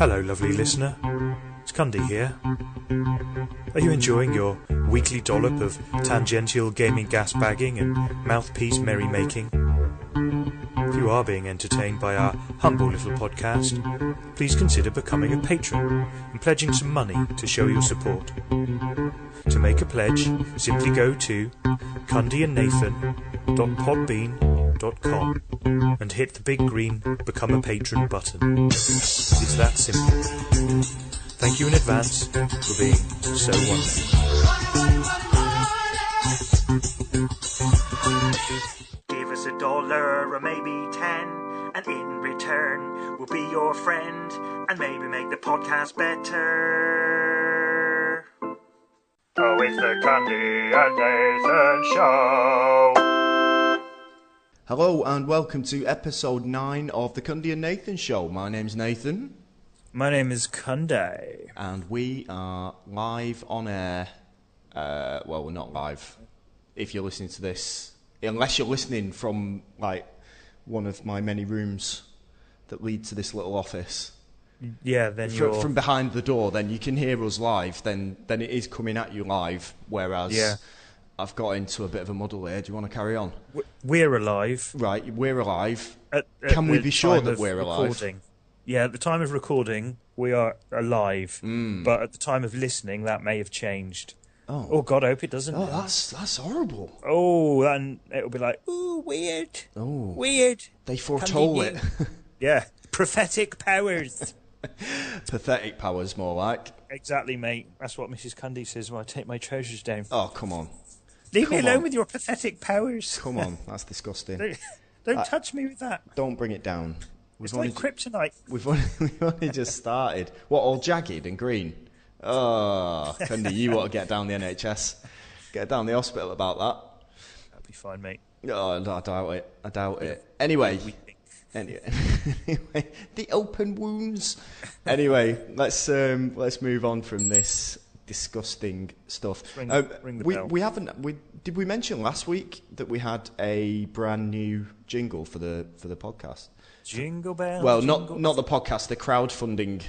Hello, lovely listener. It's Cundy here. Are you enjoying your weekly dollop of tangential gaming gas-bagging and mouthpiece merrymaking? If you are being entertained by our humble little podcast, please consider becoming a patron and pledging some money to show your support. To make a pledge, simply go to cundyandnathan.podbean.com and hit the big green Become a Patron button. It's that simple. Thank you in advance for being so wonderful. Give us $1 or maybe 10, and in return we'll be your friend and maybe make the podcast better. Oh, it's the Cundy and Nathan Show. Hello and welcome to episode 9 of the Cundy and Nathan Show. My name's Nathan. My name is Cundy. And we are live on air. Well, we're not live. If you're listening to this, unless you're listening from like one of my many rooms that lead to this little office. Yeah, then you're... From behind the door, then you can hear us live. Then it is coming at you live. Whereas I've got into a bit of a muddle here. Do you want to carry on? We're alive. Right, we're alive. Can we be sure that we're alive? Yeah, at the time of recording, we are alive. But at the time of listening, that may have changed. Oh God, I hope it doesn't. Oh, that's horrible. Oh, and it'll be like, ooh, weird. Oh, weird. They foretold it. Yeah, prophetic powers. Pathetic powers, more like. Exactly, mate. That's what Mrs. Cundy says when I take my trousers down. Oh, come on. Leave me alone with your pathetic powers. Come on, that's disgusting. Don't touch me with that. Don't bring it down. It's like kryptonite. We've only just started. What, all jagged and green? Oh, Cundy, you ought to get down the NHS. Get down the hospital about that. That'll be fine, mate. Oh, I doubt it. Anyway, the open wounds. Anyway, let's move on from this disgusting stuff. Ring the bell. Did we mention last week that we had a brand new jingle for the podcast? Jingle bells. Well, not the podcast, the crowdfunding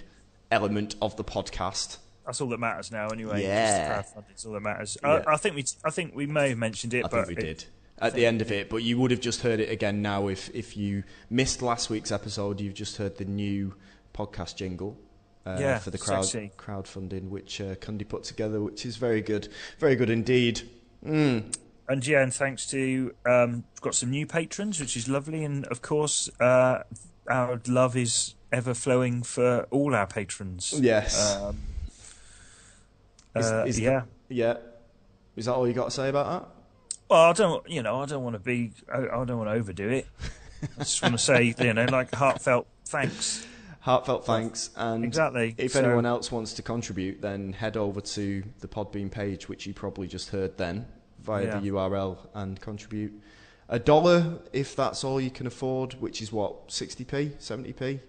element of the podcast. That's all that matters now, anyway. Yeah, just crowdfunding is all that matters. Yeah. I think we may have mentioned it, I think we did at the end of it, but you would have just heard it again now if you missed last week's episode. You've just heard the new podcast jingle for the crowdfunding, which Cundy put together, which is very good indeed. And and thanks to we've got some new patrons, which is lovely, and of course our love is ever flowing for all our patrons. Yes. Is that all you got to say about that? Well, I don't want to overdo it. I just want to say, like heartfelt thanks. Heartfelt thanks, and exactly. If anyone else wants to contribute, then head over to the Podbean page, which you probably just heard then, via the URL, and contribute $1 if that's all you can afford, which is what, 60p, 70p?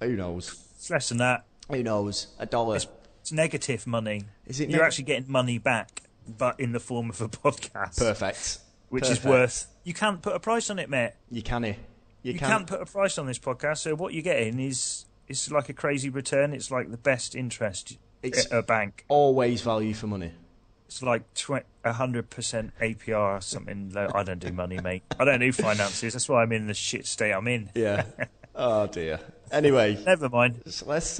Who knows? It's less than that. Who knows? $1. It's negative money. Is it? You're actually getting money back, but in the form of a podcast. Perfect. Which is worth. You can't put a price on it, mate. You can't. You can't put a price on this podcast. So what you're getting is like a crazy return. It's like the best interest at a bank. Always value for money. It's like 100% APR or something. I don't do money, mate. I don't do finances. That's why I'm in the shit state I'm in. Yeah. Oh dear. Anyway, never mind. Let's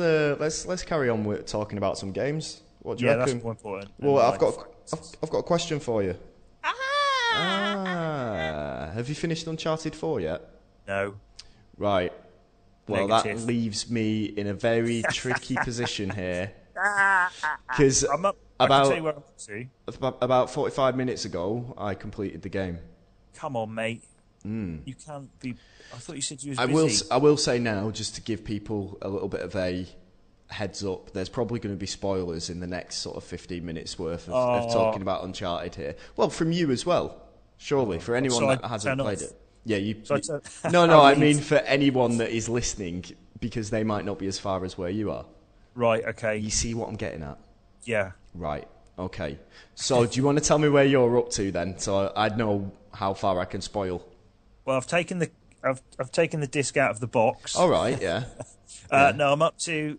carry on with talking about some games. What do you reckon? That's more important. Well, I've got a question for you. Have you finished Uncharted 4 yet? No. Right. Well, Negative. that leaves me in a very tricky position here. Because about 45 minutes ago, I completed the game. Come on, mate. You can't be... I thought you said you was busy. I will say now, just to give people a little bit of a heads up, there's probably going to be spoilers in the next sort of 15 minutes worth of talking about Uncharted here. Well, from you as well, surely, for anyone that hasn't played it. Yeah, I mean for anyone that is listening, because they might not be as far as where you are. Right, okay. You see what I'm getting at? Yeah. Right, okay. So do you want to tell me where you're up to then, so I'd know how far I can spoil? Well, I've taken the disc out of the box. All right, yeah. No, I'm up to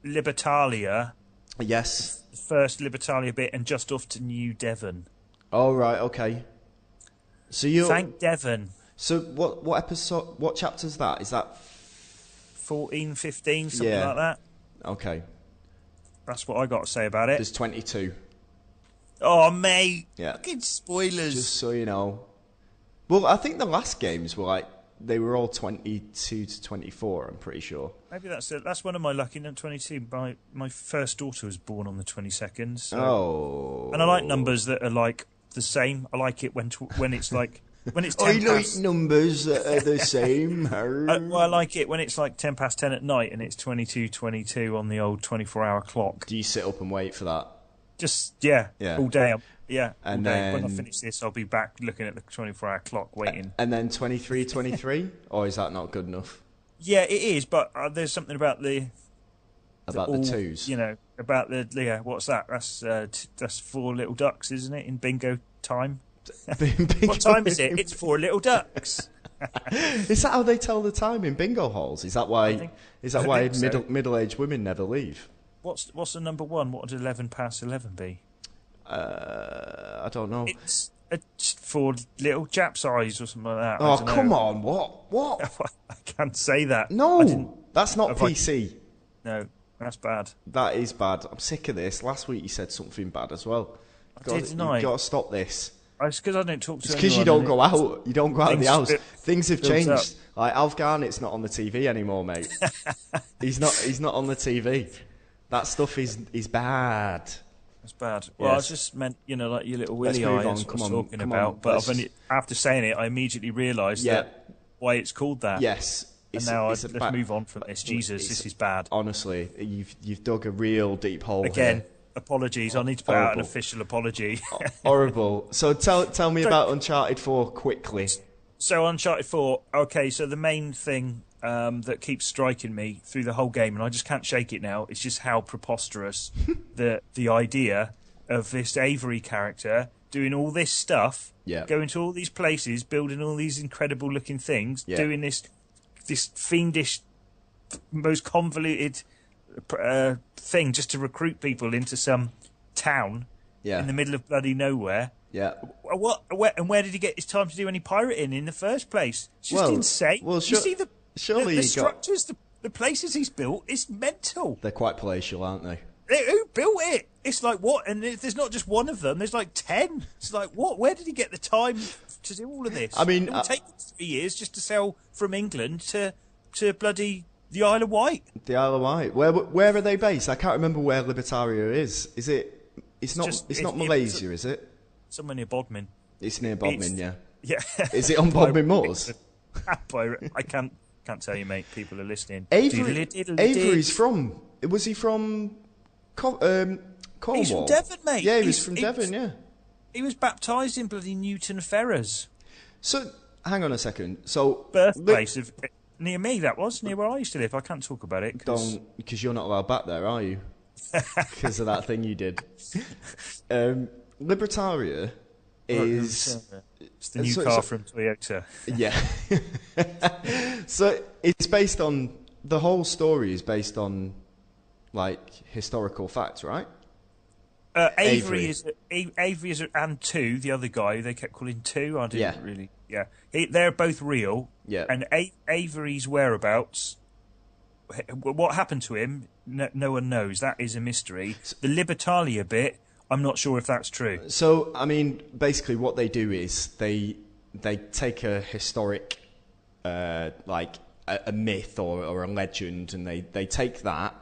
Libertalia. Yes. The first Libertalia bit, and just off to New Devon. Oh right, okay. So you Thank Devon. So what episode? What chapter's that? Is that 14, 15, something like that? Okay. That's what I got to say about it. There's 22. Oh, mate. Yeah. Fucking spoilers. Just so you know. Well, I think the last games were like, they were all 22 to 24, I'm pretty sure. Maybe that's it. That's one of my lucky numbers, 22. My first daughter was born on the 22nd. So. Oh. And I like numbers that are like the same. I like it when it's like... When it's 10 I like past... numbers that are the same. I like it when it's like 10 past 10 at night and it's 22:22 on the old 24-hour clock. Do you sit up and wait for that? Just, all day. And all day. then... When I finish this, I'll be back looking at the 24-hour clock waiting. And then 23:23? Or is that not good enough? Yeah, it is, but there's something about the twos. You know, about what's that? That's 4 little ducks, isn't it, in bingo time? What time is it? It's 4 little ducks. Is that how they tell the time in bingo halls? Is that why middle-aged women never leave? What's the number one? What would 11 past 11 be? I don't know. It's 4 little Japs' eyes or something like that. Oh, come on. What? I can't say that. No, that's not PC. No, that's bad. That is bad. I'm sick of this. Last week you said something bad as well. You've got to stop this. It's because I don't talk to It's because you don't go out. You don't go out of the house. Things have changed. Up. Like Alf Garnett's not on the TV anymore, mate. He's not on the TV. That stuff is bad. It's bad. Well, Yes. I just meant, like your little willy move eye. on. That's what Come I was on, talking come about. on. But after saying it, I immediately realised that why it's called that. Yes. And now let's move on from this. Jesus, this is bad. Honestly, you've dug a real deep hole Again. here. Apologies. I need to put out an official apology. Horrible. So tell me about Uncharted 4 quickly. So Uncharted 4. Okay, so the main thing that keeps striking me through the whole game, and I just can't shake it now, is just how preposterous the idea of this Avery character doing all this stuff, going to all these places, building all these incredible looking things, doing this fiendish, most convoluted thing just to recruit people into some town in the middle of bloody nowhere. Yeah. Where did he get his time to do any pirating in the first place? It's just insane. Well, you see the structures, the places he's built, it's mental. They're quite palatial, aren't they? Who built it? It's like, what? And there's not just one of them, there's like 10. It's like, what? Where did he get the time to do all of this? I mean... It will take 3 years just to sail from England to bloody... the Isle of Wight. The Isle of Wight. Where are they based? I can't remember where Libertaria is. Is it? It's not Malaysia, is it? Somewhere near Bodmin. It's near Bodmin, yeah. Yeah. Is it on Bodmin Moors? I can't tell you, mate. People are listening. Avery's from. Was he from? Cornwall. He's from Devon, mate. Yeah, he was from Devon. Yeah. He was baptised in bloody Newton Ferrers. So hang on a second. So birthplace of. Near me, that was. Near where I used to live. I can't talk about it. Because you're not allowed back there, are you? Because of that thing you did. Libertaria is... It's the new car from Toyota. Yeah. So it's based on... The whole story is based on, like, historical facts, right? Avery is and Two, the other guy, they kept calling Two. I didn't really... Yeah. They're both real. Yeah. And Avery's whereabouts, what happened to him, no one knows. That is a mystery. The Libertalia bit, I'm not sure if that's true. So, I mean, basically what they do is they take a historic, like a myth or a legend, and they take that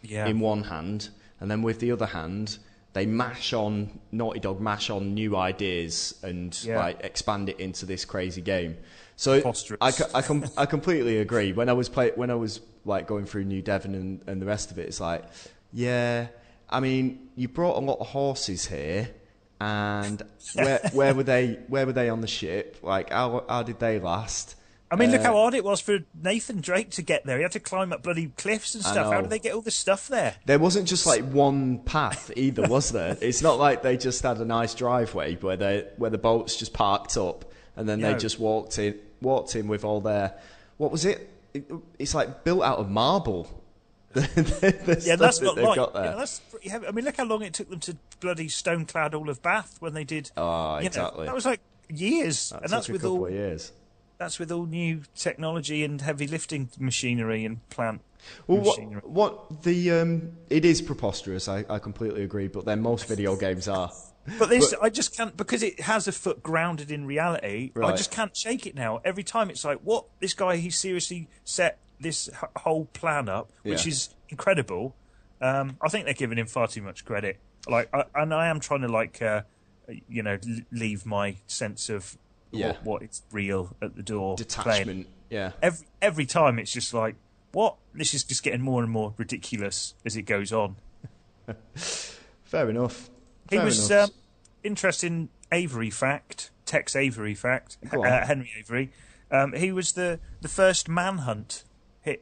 in one hand, and then with the other hand... Naughty Dog mash on new ideas and like expand it into this crazy game. So I completely agree. When I was like going through New Devon and the rest of it, it's like, I mean, you brought a lot of horses here, and where were they on the ship? Like how did they last? I mean, look how hard it was for Nathan Drake to get there. He had to climb up bloody cliffs and stuff. How did they get all this stuff there? There wasn't just like one path either, was there? It's not like they just had a nice driveway where the boats just parked up and then they just walked in with all their... What was it? it's like built out of marble. That's not they've light. got there. Yeah, that's pretty heavy. I mean, look how long it took them to bloody stone-clad all of Bath when they did. Oh, exactly. That was like years, and that's with all years. That's with all new technology and heavy lifting machinery and plant. Well, it is preposterous. I completely agree. But then most video games are. But I just can't, because it has a foot grounded in reality. Right. I just can't shake it now. Every time it's like, what? This guy, he seriously set this whole plan up, which is incredible. I think they're giving him far too much credit. And I am trying to leave my sense of what is real at the door. Detachment. Playing. Yeah. Every time it's just like, what? This is just getting more and more ridiculous as it goes on. Fair enough. He was interesting Avery fact, Tex Avery fact, Henry Avery. He was the first manhunt.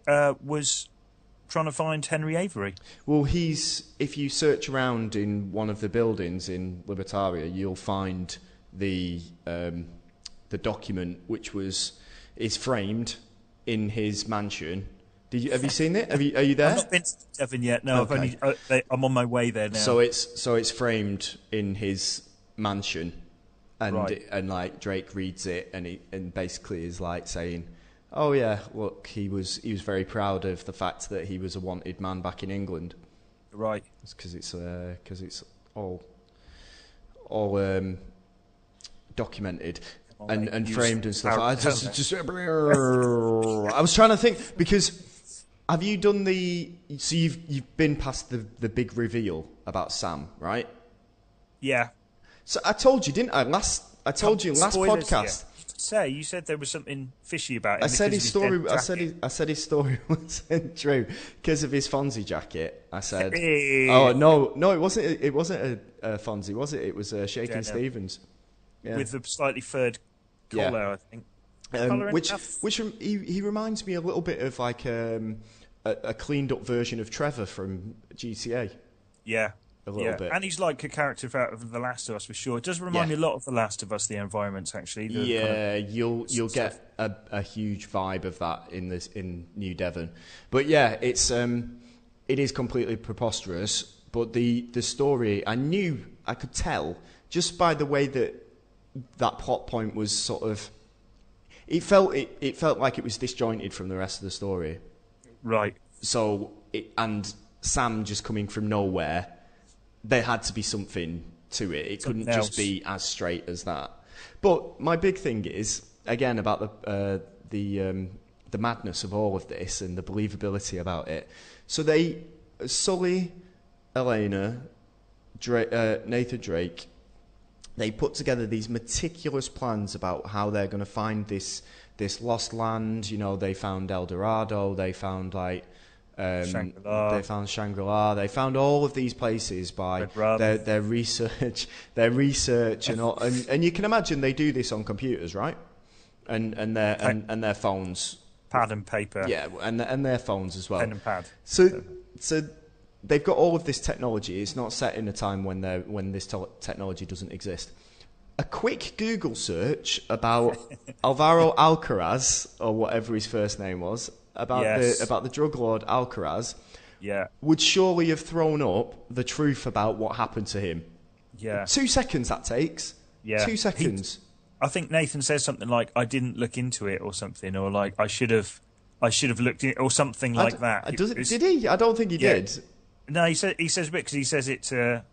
Was trying to find Henry Avery. Well, if you search around in one of the buildings in Libertaria, you'll find the document which is framed in his mansion. Have you seen it? Are you there? I've not been to Devon yet. No, okay. I'm on my way there now. So it's framed in his mansion, and like Drake reads it, and basically is like saying, "Oh yeah, look, he was very proud of the fact that he was a wanted man back in England." Right. It's because it's all documented. And framed and stuff. I was trying to think, because have you done so you've been past the big reveal about Sam, right? Yeah. So I told you, didn't I? I told you last podcast. Yeah. You said there was something fishy about him. I said his story. I said his story wasn't true because of his Fonzie jacket. I said, "Oh no, it wasn't. It wasn't a Fonzie, was it? It was Shakin' Stevens, with the slightly furred collar, I think." Which he reminds me a little bit of like a cleaned up version of Trevor from GTA. Yeah. A little bit. And he's like a character out of The Last of Us for sure. It does remind me a lot of The Last of Us, the environments actually. You'll get a huge vibe of that in New Devon. But yeah, it is completely preposterous. But the story, I could tell just by the way that plot point was sort of. It felt like it was disjointed from the rest of the story. Right. So and Sam just coming from nowhere. There had to be something to it. It couldn't just be as straight as that. But my big thing is, again, about the madness of all of this and the believability about it. So Sully, Elena, Nathan Drake, they put together these meticulous plans about how they're going to find this lost land. You know, they found El Dorado. They found Shangri-La. They found Shangri-La. They found all of these places by their research, and all. And you can imagine they do this on computers, right? And their phones, pad and paper. Yeah, and their phones as well. Pen and pad. So they've got all of this technology. It's not set in a time when this technology doesn't exist. A quick Google search about Alvaro Alcaraz, or whatever his first name was, about the drug lord Alcaraz, would surely have thrown up the truth about what happened to him. Yeah. 2 seconds that takes. Yeah. 2 seconds. I think Nathan says something like, "I didn't look into it," or something, or like, I should have looked in, or something like that. Did he? I don't think he did. No, he says a bit, because he says it to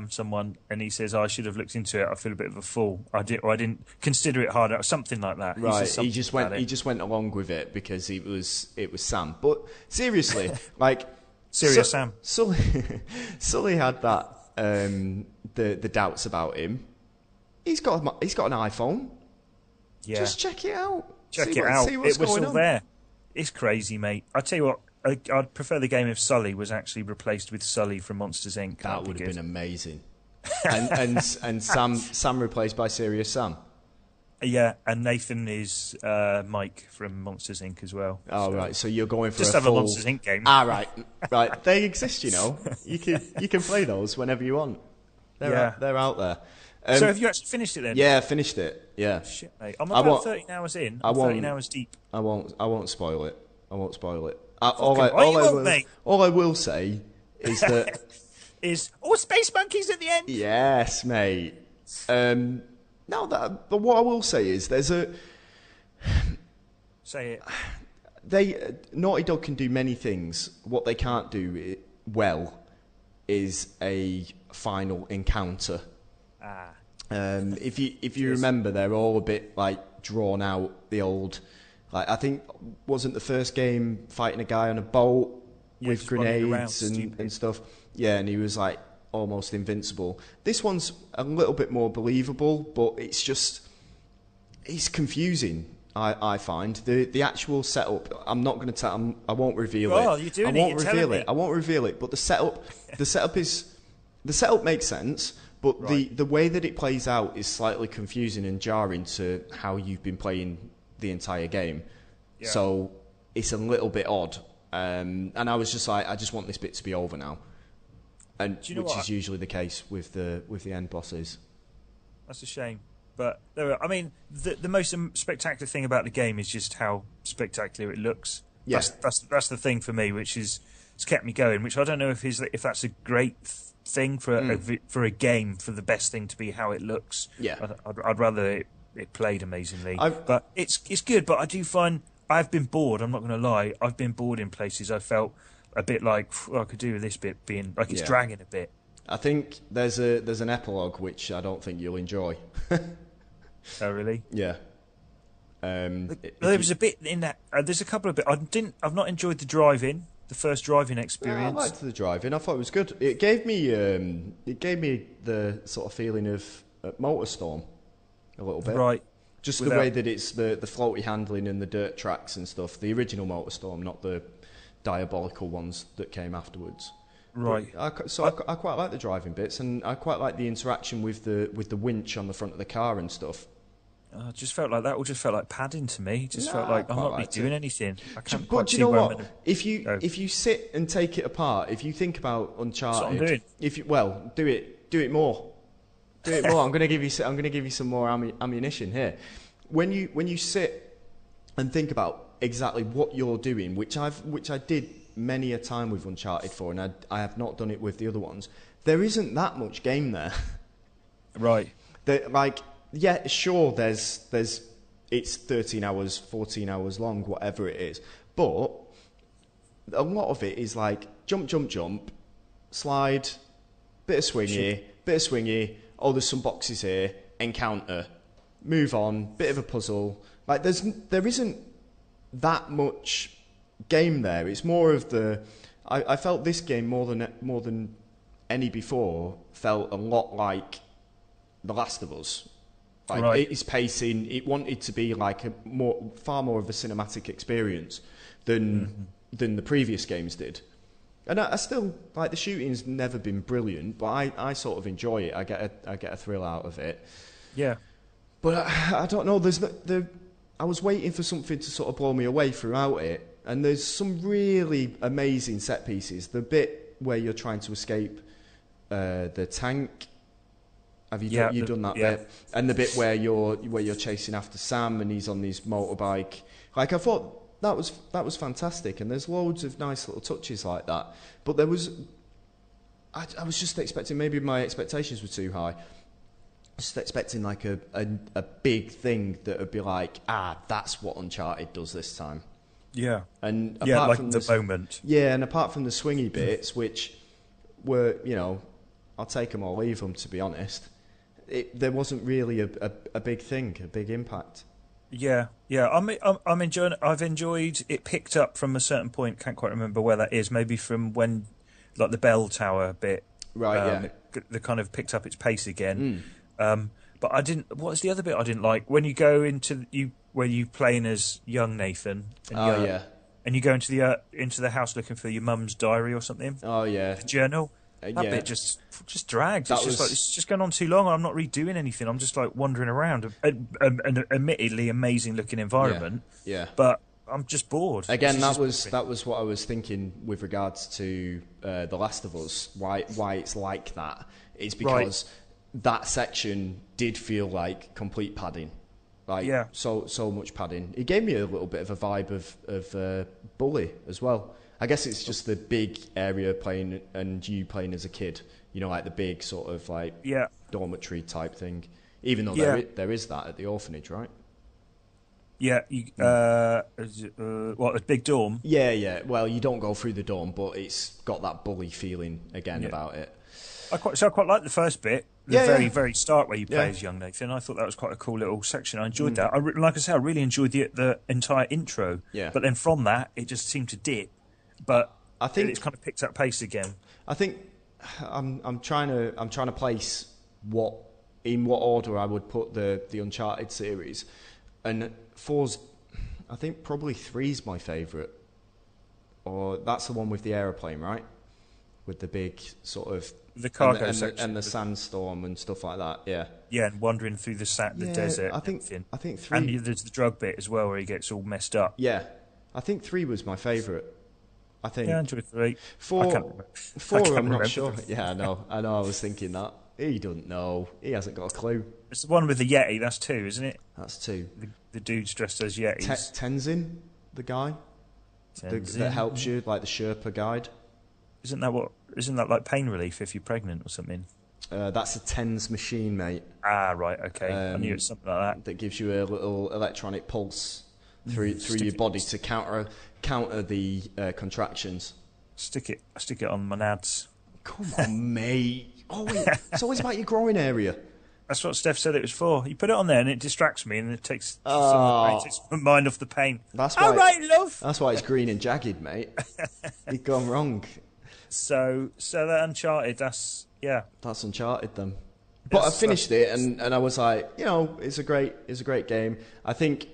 someone, and he says, "I should have looked into it. I feel a bit of a fool. I didn't consider it harder," or something like that. Right. He just went along with it because it was Sam. But seriously, like Sam. Sully had that the doubts about him. He's got an iPhone. Yeah. Just check it out. See what's going on. There. It's crazy, mate. I tell you what. I'd prefer the game if Sully was actually replaced with Sully from Monsters Inc. That would have been amazing. and Sam replaced by Serious Sam. Yeah, and Nathan is Mike from Monsters Inc. as well. Oh, right. So you're going for just have a Monsters Inc. game. Ah, right. They exist, you know. You can play those whenever you want. They're out there. So have you actually finished it then? Yeah, I finished it. Yeah. Shit, mate. I'm about 13 hours in. I'm 13 hours deep. I won't spoil it. I won't spoil it. All I will say is that is all space monkeys at the end. Yes, mate. But what I will say is there's a say it. Naughty Dog can do many things. What they can't do well is a final encounter. If you remember, they're all a bit like drawn out. The old, like I think, wasn't the first game fighting a guy on a boat with grenades and stuff. Yeah, and he was like almost invincible. This one's a little bit more believable, but it's confusing. I find the actual setup. I'm not going to tell. I won't reveal it. Oh, you're doing I won't reveal it. But the setup makes sense. But the way that it plays out is slightly confusing and jarring to how you've been playing the entire game. Yeah. So it's a little bit odd. And I was just like, I just want this bit to be over now. And which is usually the case with the end bosses. That's a shame. But the most spectacular thing about the game is just how spectacular it looks. Yeah. That's the thing for me, which it's kept me going. Which I don't know if that's a great thing for a game, for the best thing to be how it looks. Yeah. I'd rather it played amazingly. But it's good. But I do find I've been bored. I'm not going to lie. I've been bored in places. I felt a bit like I could do with this bit being like it's dragging a bit. I think there's an epilogue which I don't think you'll enjoy. Oh really? Yeah. There was a bit in that. There's a couple of bits. I've not enjoyed the first driving experience. I liked the driving. I thought it was good. It gave me the sort of feeling of Motorstorm a little bit. Right. Just the way that it's the floaty handling and the dirt tracks and stuff. The original Motorstorm, not the diabolical ones that came afterwards. Right. I quite like the driving bits, and I quite like the interaction with the winch on the front of the car and stuff. I just felt like that all just felt like padding to me. It just felt like I'm not really doing anything. I can't quite do you see know where what? I'm If you sit and take it apart, if you think about Uncharted, that's what I'm doing. do it more. Do it more. I'm going to give you some more ammunition here. When you sit and think about exactly what you're doing, which I did many a time with Uncharted 4, and I have not done it with the other ones. There isn't that much game there. Right. Yeah, sure. There's it's 13 hours, 14 hours long, whatever it is. But a lot of it is like jump, slide, bit of swingy. Oh, there's some boxes here. Encounter, move on. Bit of a puzzle. Like there isn't that much game there. It's more of the. I felt this game more than any before felt a lot like The Last of Us. Like its pacing, it wanted to be like far more of a cinematic experience than the previous games did. And I still like the shooting's never been brilliant, but I sort of enjoy it. I get a thrill out of it. Yeah. But I don't know. I was waiting for something to sort of blow me away throughout it, and there's some really amazing set pieces. The bit where you're trying to escape the tank. Have you done that bit? And the bit where you're chasing after Sam and he's on his motorbike. Like I thought that was fantastic, and there's loads of nice little touches like that. But I was just expecting, maybe my expectations were too high. Just expecting like a big thing that would be like, that's what Uncharted does this time. Yeah. And apart like from the moment. Yeah, and apart from the swingy bits, which were, I'll take them or leave them, to be honest. There wasn't really a big thing, a big impact. Yeah. I'm enjoying. I've enjoyed it. Picked up from a certain point. Can't quite remember where that is. Maybe from when, like the bell tower bit. Right. The kind of picked up its pace again. But I didn't. What was the other bit I didn't like? When you go into where you playing as young Nathan. And you go into the house looking for your mum's diary or something. Oh yeah. The journal. That bit just dragged. It's just going on too long. I'm not really doing anything. I'm just like wandering around. An admittedly amazing looking environment. Yeah. But I'm just bored. Again, that was what I was thinking with regards to The Last of Us. Why it's like that is because that section did feel like complete padding. so much padding. It gave me a little bit of a vibe of Bully as well. I guess it's just the big area playing and you playing as a kid. Like the big sort of like dormitory type thing. Even though there is that at the orphanage, right? Yeah, what, a big dorm? Yeah. Well, you don't go through the dorm, but it's got that Bully feeling again about it. I quite like the first bit, the very start where you play as young Nathan. I thought that was quite a cool little section. I enjoyed that. Like I say, I really enjoyed the entire intro. Yeah. But then from that, it just seemed to dip. But I think it's kind of picked up pace again. I think I'm trying to place what order I would put the Uncharted series, and I think probably 3's my favourite, or that's the one with the aeroplane, right? With the big sort of the cargo section and the sandstorm and stuff like that. Yeah, and wandering through the desert. I think 3. And there's the drug bit as well where he gets all messed up. Yeah, I think 3 was my favourite. I think. Yeah, I enjoyed 3. 4, I'm not sure. Yeah, I know. I was thinking that. He doesn't know. He hasn't got a clue. It's the one with the Yeti. That's 2, isn't it? That's 2. The dude's dressed as Yetis. Tenzin, the guy that helps you, like the Sherpa guide. Isn't that like pain relief if you're pregnant or something? That's a TENS machine, mate. Ah, right, okay. I knew it was something like that. That gives you a little electronic pulse through your body to counter the contractions. Stick it on my nads. Come on, mate. Oh wait, it's always about your groin area. That's what Steph said it was for. You put it on there and it distracts me and it takes my mind off the pain. That's why. All right, love. That's why it's green and jagged, mate. You've gone wrong. So that Uncharted, that's Uncharted then. But I finished it and I was like, it's a great game. I think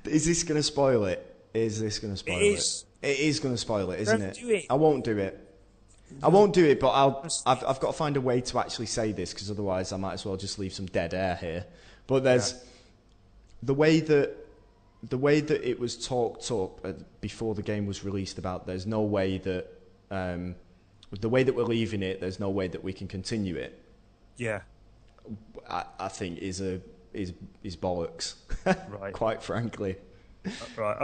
is this going to spoil it? Is this going to spoil it? It is going to spoil it, isn't it? Do it. I won't do it. I won't do it, but I've got to find a way to actually say this because otherwise I might as well just leave some dead air here. But there's the way that it was talked up before the game was released about. There's no way that the way that we're leaving it. There's no way that we can continue it. Yeah, I think is bollocks. Right. Quite frankly. Right.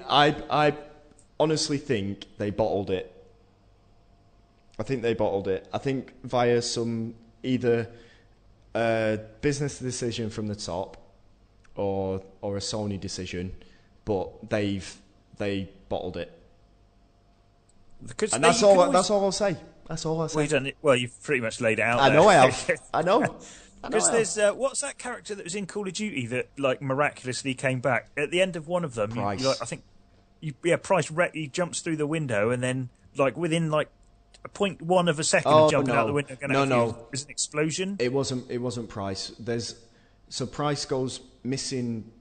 I honestly think they bottled it. I think via some either business decision from the top or a Sony decision, but they bottled it. And that's all I'll say. That's all I'll say. Well, you've pretty much laid it out. I know I have. I know. Because there's what's that character that was in Call of Duty that like miraculously came back at the end of one of them? Price. Price. He jumps through the window and then like within like a 0.1 of a second of jumping out the window. There's an explosion. It wasn't Price. So Price goes missing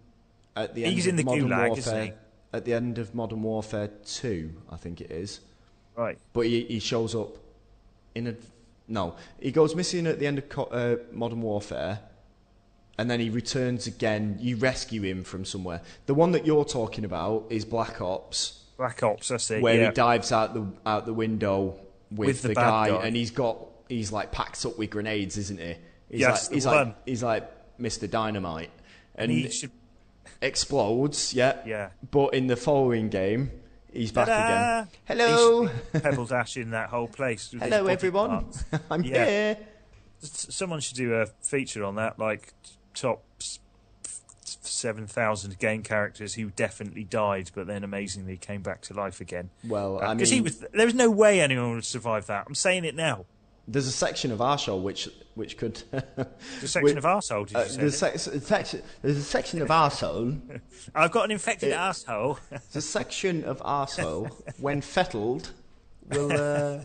at the end of Modern Warfare. Isn't he? At the end of Modern Warfare 2, I think it is. Right. But he shows up he goes missing at the end of Modern Warfare, and then he returns again. You rescue him from somewhere. The one that you're talking about is Black Ops. That's it. Where he dives out the window with the guy, and he's like packed up with grenades, isn't he? He's like Mr. Dynamite, and he explodes. Yeah. But in the following game, he's back again. Hello. Pebble dash in that whole place. Hello, everyone. I'm here. Someone should do a feature on that, like top 7,000 game characters who definitely died, but then amazingly came back to life again. Well, because there was no way anyone would survive that. I'm saying it now. There's a section of arsehole which could. The section of arsehole, did you say? There's a section of arsehole. I've got an infected arsehole. The section of arsehole, when fettled, will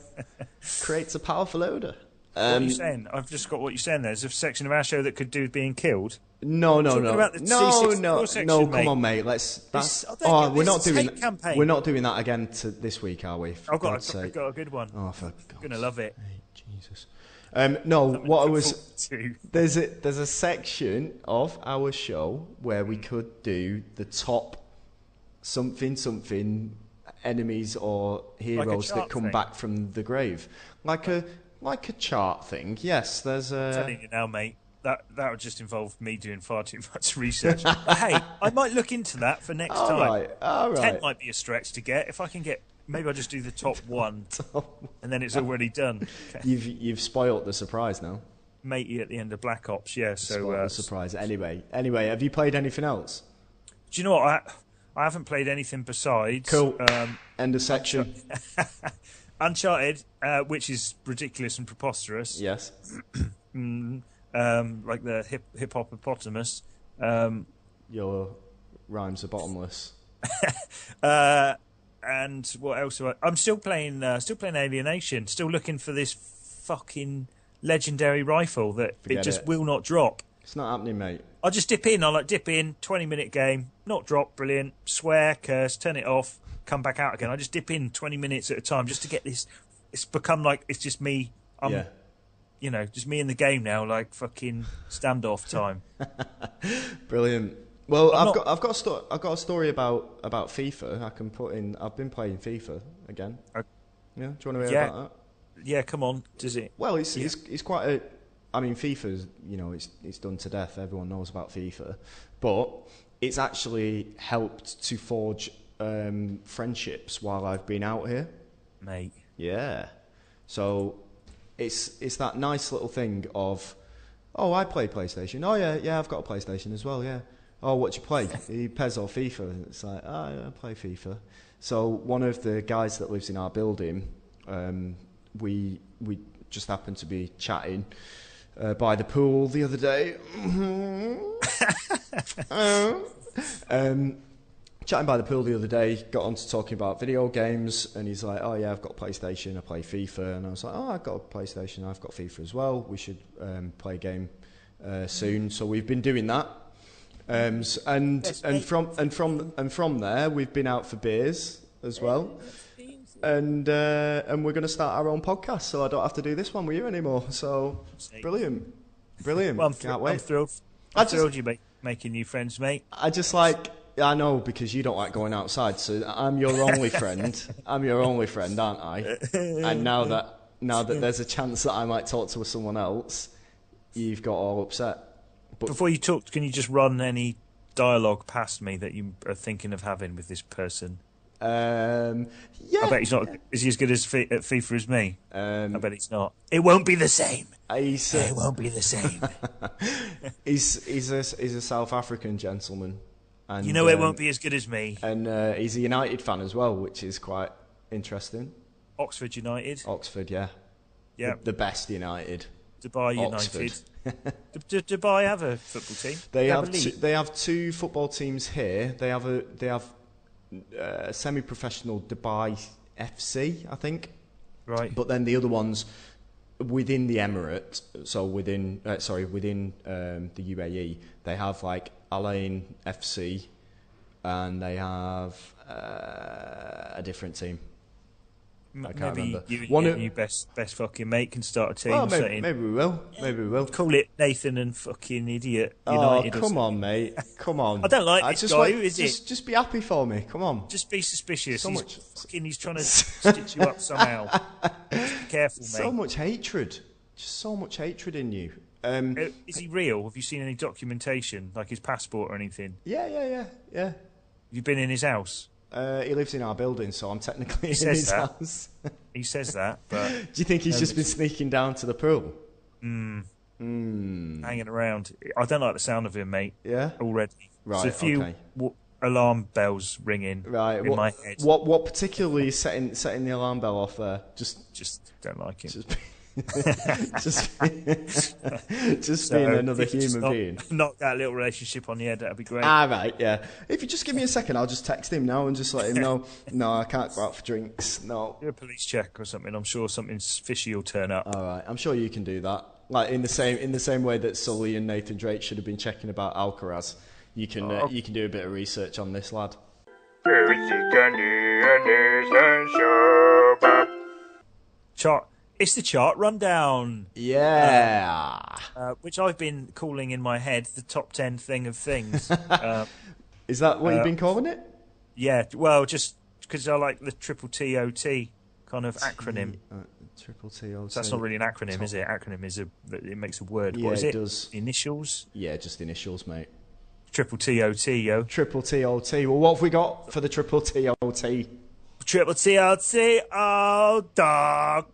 creates a powerful odour. What are you saying? I've just got what you're saying there. There's a section of our show that could do with being killed. No. Come on, mate. We're not doing that again this week, are we? I've got a good one. Oh, for God's I'm gonna love it. Hey, Jesus. There's a section of our show where we could do the top something enemies or heroes that come back from the grave, like a chart thing. Yes, there's a. I'm telling you now, mate. that would just involve me doing far too much research. But hey, I might look into that for next time. All right. 10 might be a stretch to get. If I can get, maybe I'll just do the top one, and then it's already done. Okay. You've spoilt the surprise now. Matey at the end of Black Ops, yeah. So spoiled the surprise. Anyway, have you played anything else? Do you know what? I haven't played anything besides. Cool. End of section. Uncharted, which is ridiculous and preposterous. Yes. Like the hip hoppopotamus. Your rhymes are bottomless. And what else? I'm still playing Alienation. Still looking for this fucking legendary rifle that will not drop. It's not happening, mate. I just dip in. 20-minute game, not drop, brilliant. Swear, curse, turn it off, come back out again. I just dip in 20 minutes at a time just to get this. It's become like it's just me. Just me in the game now, like fucking standoff time. Brilliant. Well, I've got a story about FIFA. I can put in. I've been playing FIFA again. Yeah. Do you want to hear about that? Yeah, come on. Does it? Well, it's quite a. I mean, FIFA's, it's done to death. Everyone knows about FIFA, but it's actually helped to forge friendships while I've been out here, mate. Yeah. So it's that nice little thing of, oh, I play PlayStation. Oh yeah, I've got a PlayStation as well. Yeah. Oh, what do you play? PES or FIFA? And it's like, oh, yeah, I play FIFA. So one of the guys that lives in our building, we just happened to be chatting by the pool the other day. Chatting by the pool the other day, got on to talking about video games, and he's like, oh yeah, I've got a PlayStation, I play FIFA. And I was like, oh, I've got a PlayStation, I've got FIFA as well. We should play a game soon. So we've been doing that. And from there, we've been out for beers as well. And we're going to start our own podcast, so I don't have to do this one with you anymore. So brilliant. Well, can't wait. I'm thrilled. I'm thrilled you're making new friends, mate. I know, because you don't like going outside, so I'm your only friend. I'm your only friend, aren't I? And now that there's a chance that I might talk to someone else, you've got all upset. But before you talk, can you just run any dialogue past me that you are thinking of having with this person? Yeah. I bet he's not. Is he as good at FIFA as me? I bet he's not. It won't be the same. It won't be the same. He's a South African gentleman, and it won't be as good as me. And he's a United fan as well, which is quite interesting. Oxford United. Oxford, yeah. Yeah. The best United. Dubai United. Dubai have a football team? They have two football teams here. They have a semi-professional Dubai FC, I think. Right. But then the other ones within the Emirate, so within the UAE, they have like Al Ain FC, and they have a different team. I can't remember. You best fucking mate can start a team. Well, maybe we will. Maybe we will. Call it Nathan and fucking Idiot United. Oh, come on, mate. Come on. I don't like this guy. Who is it? Just be happy for me. Come on. Just be suspicious. He's trying to stitch you up somehow. Just be careful, mate. So much hatred. Just so much hatred in you. Is he real? Have you seen any documentation, like his passport or anything? Yeah. Have you been in his house? He lives in our building, so I'm technically in his house. He says that, but... Do you think he's just been sneaking down to the pool? Hanging around. I don't like the sound of him, mate. Yeah? Already. Right, so a few alarm bells ringing in my head. What particularly is setting the alarm bell off there? Just don't like him. Just being another human being. Knock that little relationship on the head, that'd be great. Right, yeah. If you just give me a second, I'll just text him now and just let him know. No, I can't go out for drinks. No. Do a police check or something. I'm sure something fishy will turn up. All right, I'm sure you can do that. Like in the same way that Sully and Nathan Drake should have been checking about Alcaraz. You can do a bit of research on this lad. It's the chart rundown. Yeah. Which I've been calling in my head the top 10 thing of things. Is that what you've been calling it? Yeah, well, just because I like the triple TOT kind of acronym. Triple TOT. So that's not really an acronym, is it? Acronym is it makes a word. Yeah, What is it? Does. Initials? Yeah, just initials, mate. Triple TOT, yo. Triple TOT. Well, what have we got for the triple TOT? Triple TOT, oh, dog.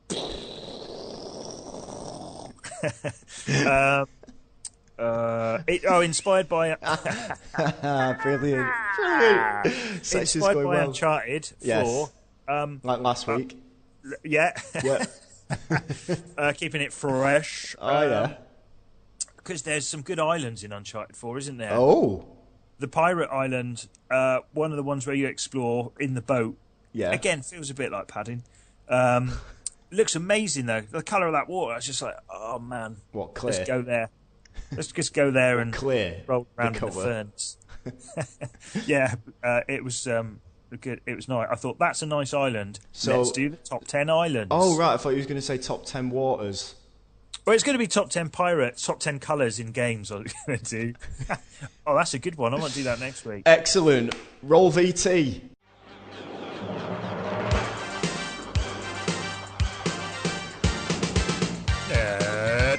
Inspired by... Brilliant. Inspired by well. Uncharted 4. Like last week. Yeah. Yeah. Keeping it fresh. Oh, yeah. Because there's some good islands in Uncharted 4, isn't there? Oh. The Pirate Island, one of the ones where you explore in the boat. Yeah. Again, feels a bit like padding. Looks amazing, though. The colour of that water, it's just like, oh, man. What, clear? Let's go there. Let's just go there and clear roll around the in the ferns. Yeah, it was good. It was nice. I thought, that's a nice island. So, let's do the top 10 islands. Oh, right. I thought you was going to say top 10 waters. Well, it's going to be top 10 pirates, top 10 colours in games I was going to do. Oh, that's a good one. I might do that next week. Excellent. Roll VT.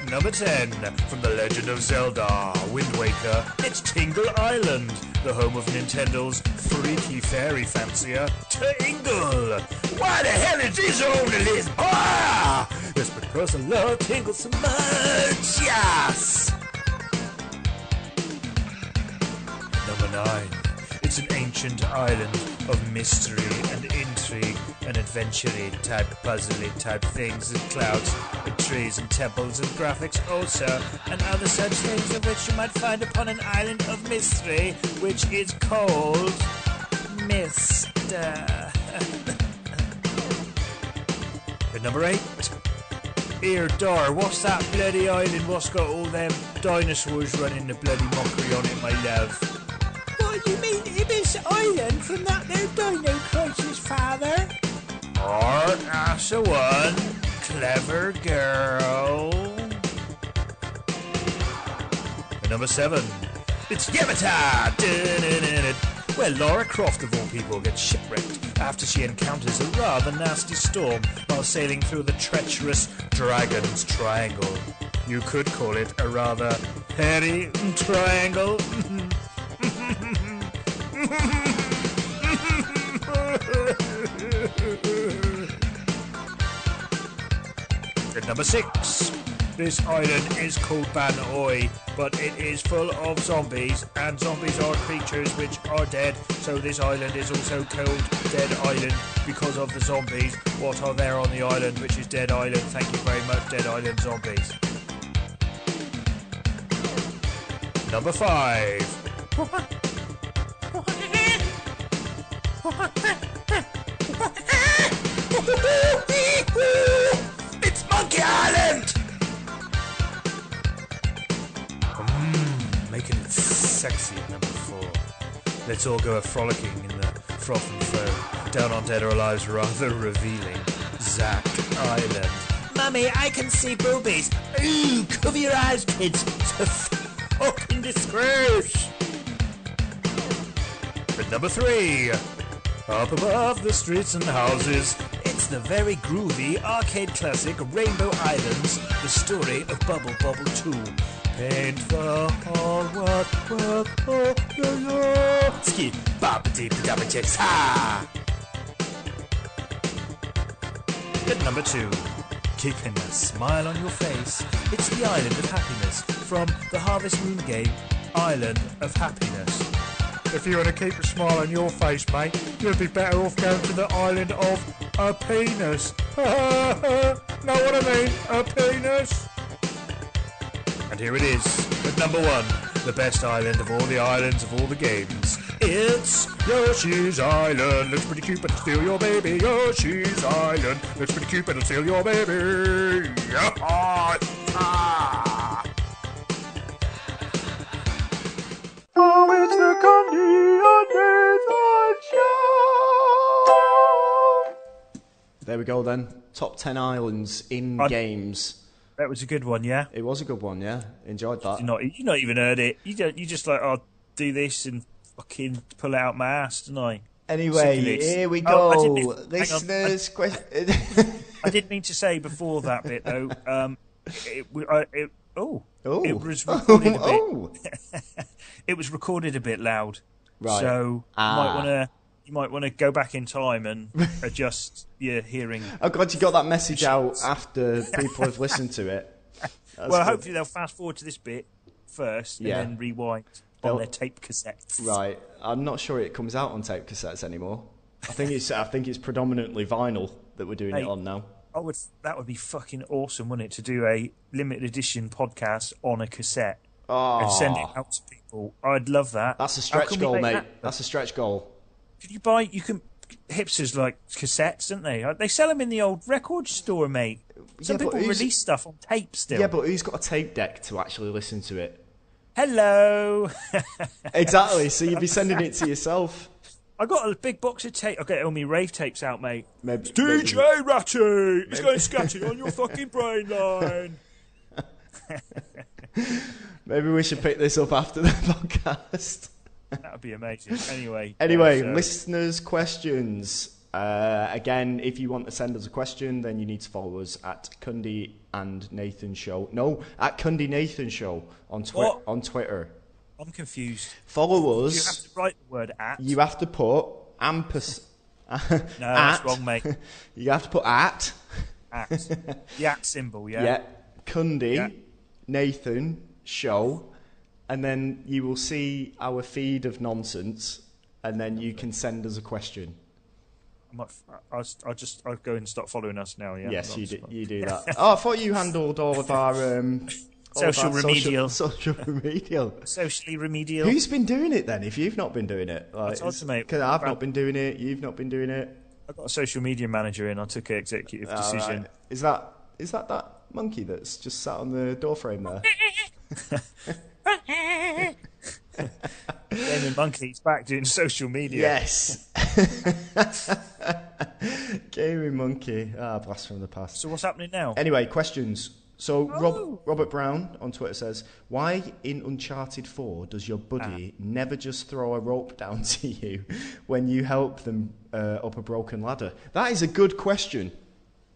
Number 10, from The Legend of Zelda, Wind Waker, it's Tingle Island, the home of Nintendo's freaky fairy fancier, Tingle. Why the hell is this on the list? Ah! It's because I love Tingle so much, yes! Number 9, it's an ancient island of mystery and intrigue and adventure-y type puzzle-y type things and clouds and trees and temples and graphics also and other such things of which you might find upon an island of mystery which is called Mister. At number 8, here Dar, what's that bloody island what's got all them dinosaurs running the bloody mockery on it, my love? What, you mean Ibis Island from that there Dino Crisis, father? Or, that's the one. Clever girl. And number 7, it's Yamata! Where Lara Croft, of all people, gets shipwrecked after she encounters a rather nasty storm while sailing through the treacherous Dragon's Triangle. You could call it a rather hairy triangle. At number 6, this island is called Banoi, but it is full of zombies, and zombies are creatures which are dead, so this island is also called Dead Island because of the zombies. What are there on the island, which is Dead Island? Thank you very much, Dead Island zombies. Number 5. It's Monkey Island! Making it sexy at number 4. Let's all go a-frolicking in the froth and foam. Down on Dead or Alive's rather revealing Zack Island. Mummy, I can see boobies. Ooh, cover your eyes, kids. It's a fucking disgrace. At number 3, up above the streets and houses, it's the very groovy arcade classic Rainbow Islands, the story of Bubble Bobble 2. Paint the hall, ski, ha! At number 2, keeping a smile on your face, it's the Island of Happiness from the Harvest Moon game, Island of Happiness. If you want to keep a smile on your face, mate, you'd be better off going to the island of a penis. Know what I mean? A penis. And here it is, at number 1, the best island of all the islands of all the games. It's Yoshi's Island. Looks pretty cute, but it'll steal your baby. Yoshi's Island. Looks pretty cute, but it'll steal your baby. Oh, it's the Cundy Nathan Show. There we go then. Top 10 islands in games. That was a good one, yeah? It was a good one, yeah. Enjoyed that. You not even heard it. You just like, I'll do this and fucking pull it out my ass, didn't I? Anyway, here we go. Listeners, I did mean to say before that bit though. It was recorded a bit. It was recorded a bit loud, right? So you might want to go back in time and adjust your hearing. Oh God, you got that message out after people have listened to it. Well, hopefully they'll fast forward to this bit first and then rewind on their tape cassettes. Right. I'm not sure it comes out on tape cassettes anymore. I think it's predominantly vinyl that we're doing it on now. That would be fucking awesome, wouldn't it, to do a limited edition podcast on a cassette and send it out to people. I'd love that. That's a stretch goal, mate. That's a stretch goal. Hipsters like cassettes, don't they? They sell them in the old record store, mate. Some people release stuff on tape still. Yeah, but who's got a tape deck to actually listen to it? Hello. Exactly. So you'd be sending it to yourself. I got a big box of tape. I'll get all my rave tapes out, mate. DJ Ratty! It's going scatty on your fucking brain line. Maybe we should pick this up after the podcast. That would be amazing. Anyway, listeners' questions. Again, if you want to send us a question, then you need to follow us at Cundy and Nathan Show. No, at Cundy Nathan Show on Twitter. I'm confused. Follow us. You have to write the word at. You have to put No, that's wrong, mate. You have to put at. The at symbol, yeah. Yeah. Cundy Nathan Show. And then you will see our feed of nonsense, and then you can send us a question. I'll go and stop following us now. Yeah. Yes, you do that. I thought you handled all of our social remedial. Socially remedial. Who's been doing it then? If you've not been doing it, mate. Because I've not been doing it. You've not been doing it. I got a social media manager in. I took an executive decision. Right. Is that monkey that's just sat on the doorframe there? Gaming Monkey's back doing social media. Yes. Gaming Monkey. Blast from the past. So what's happening now? Anyway, questions. So Robert Brown on Twitter says, why in Uncharted 4 does your buddy never just throw a rope down to you when you help them up a broken ladder? That is a good question.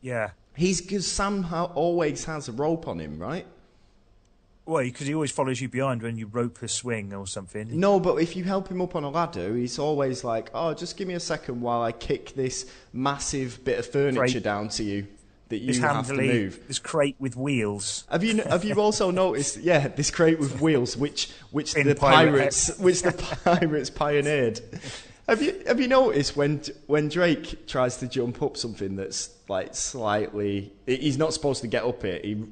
Yeah. Because Sam always has a rope on him, right? Well, because he always follows you behind when you rope a swing or something. No, but if you help him up on a ladder, he's always like, just give me a second while I kick this massive bit of furniture down to you that you have to move. This crate with wheels. Have you also noticed, this crate with wheels, which the pirates pioneered. Have you noticed when Drake tries to jump up something that's like slightly, he's not supposed to get up it. He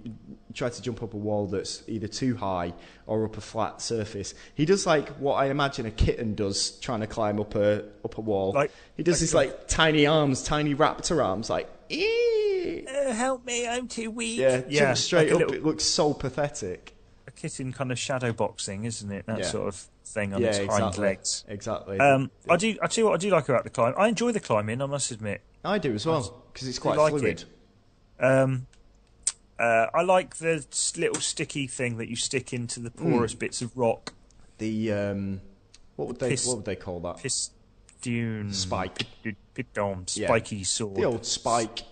tries to jump up a wall that's either too high or up a flat surface. He does like what I imagine a kitten does trying to climb up a wall. He does this like tiny raptor arms, like help me, I'm too weak. Yeah, jump straight up. It looks so pathetic. A kitten kind of shadow boxing, isn't it? That sort of thing on its hind legs. Exactly. I tell you what I do like about the climb. I enjoy the climbing, I must admit. I do as well, because it's quite fluid. I like the little sticky thing that you stick into the porous bits of rock. The what would they call that? Pistune spike. Spiky sword. The old spike.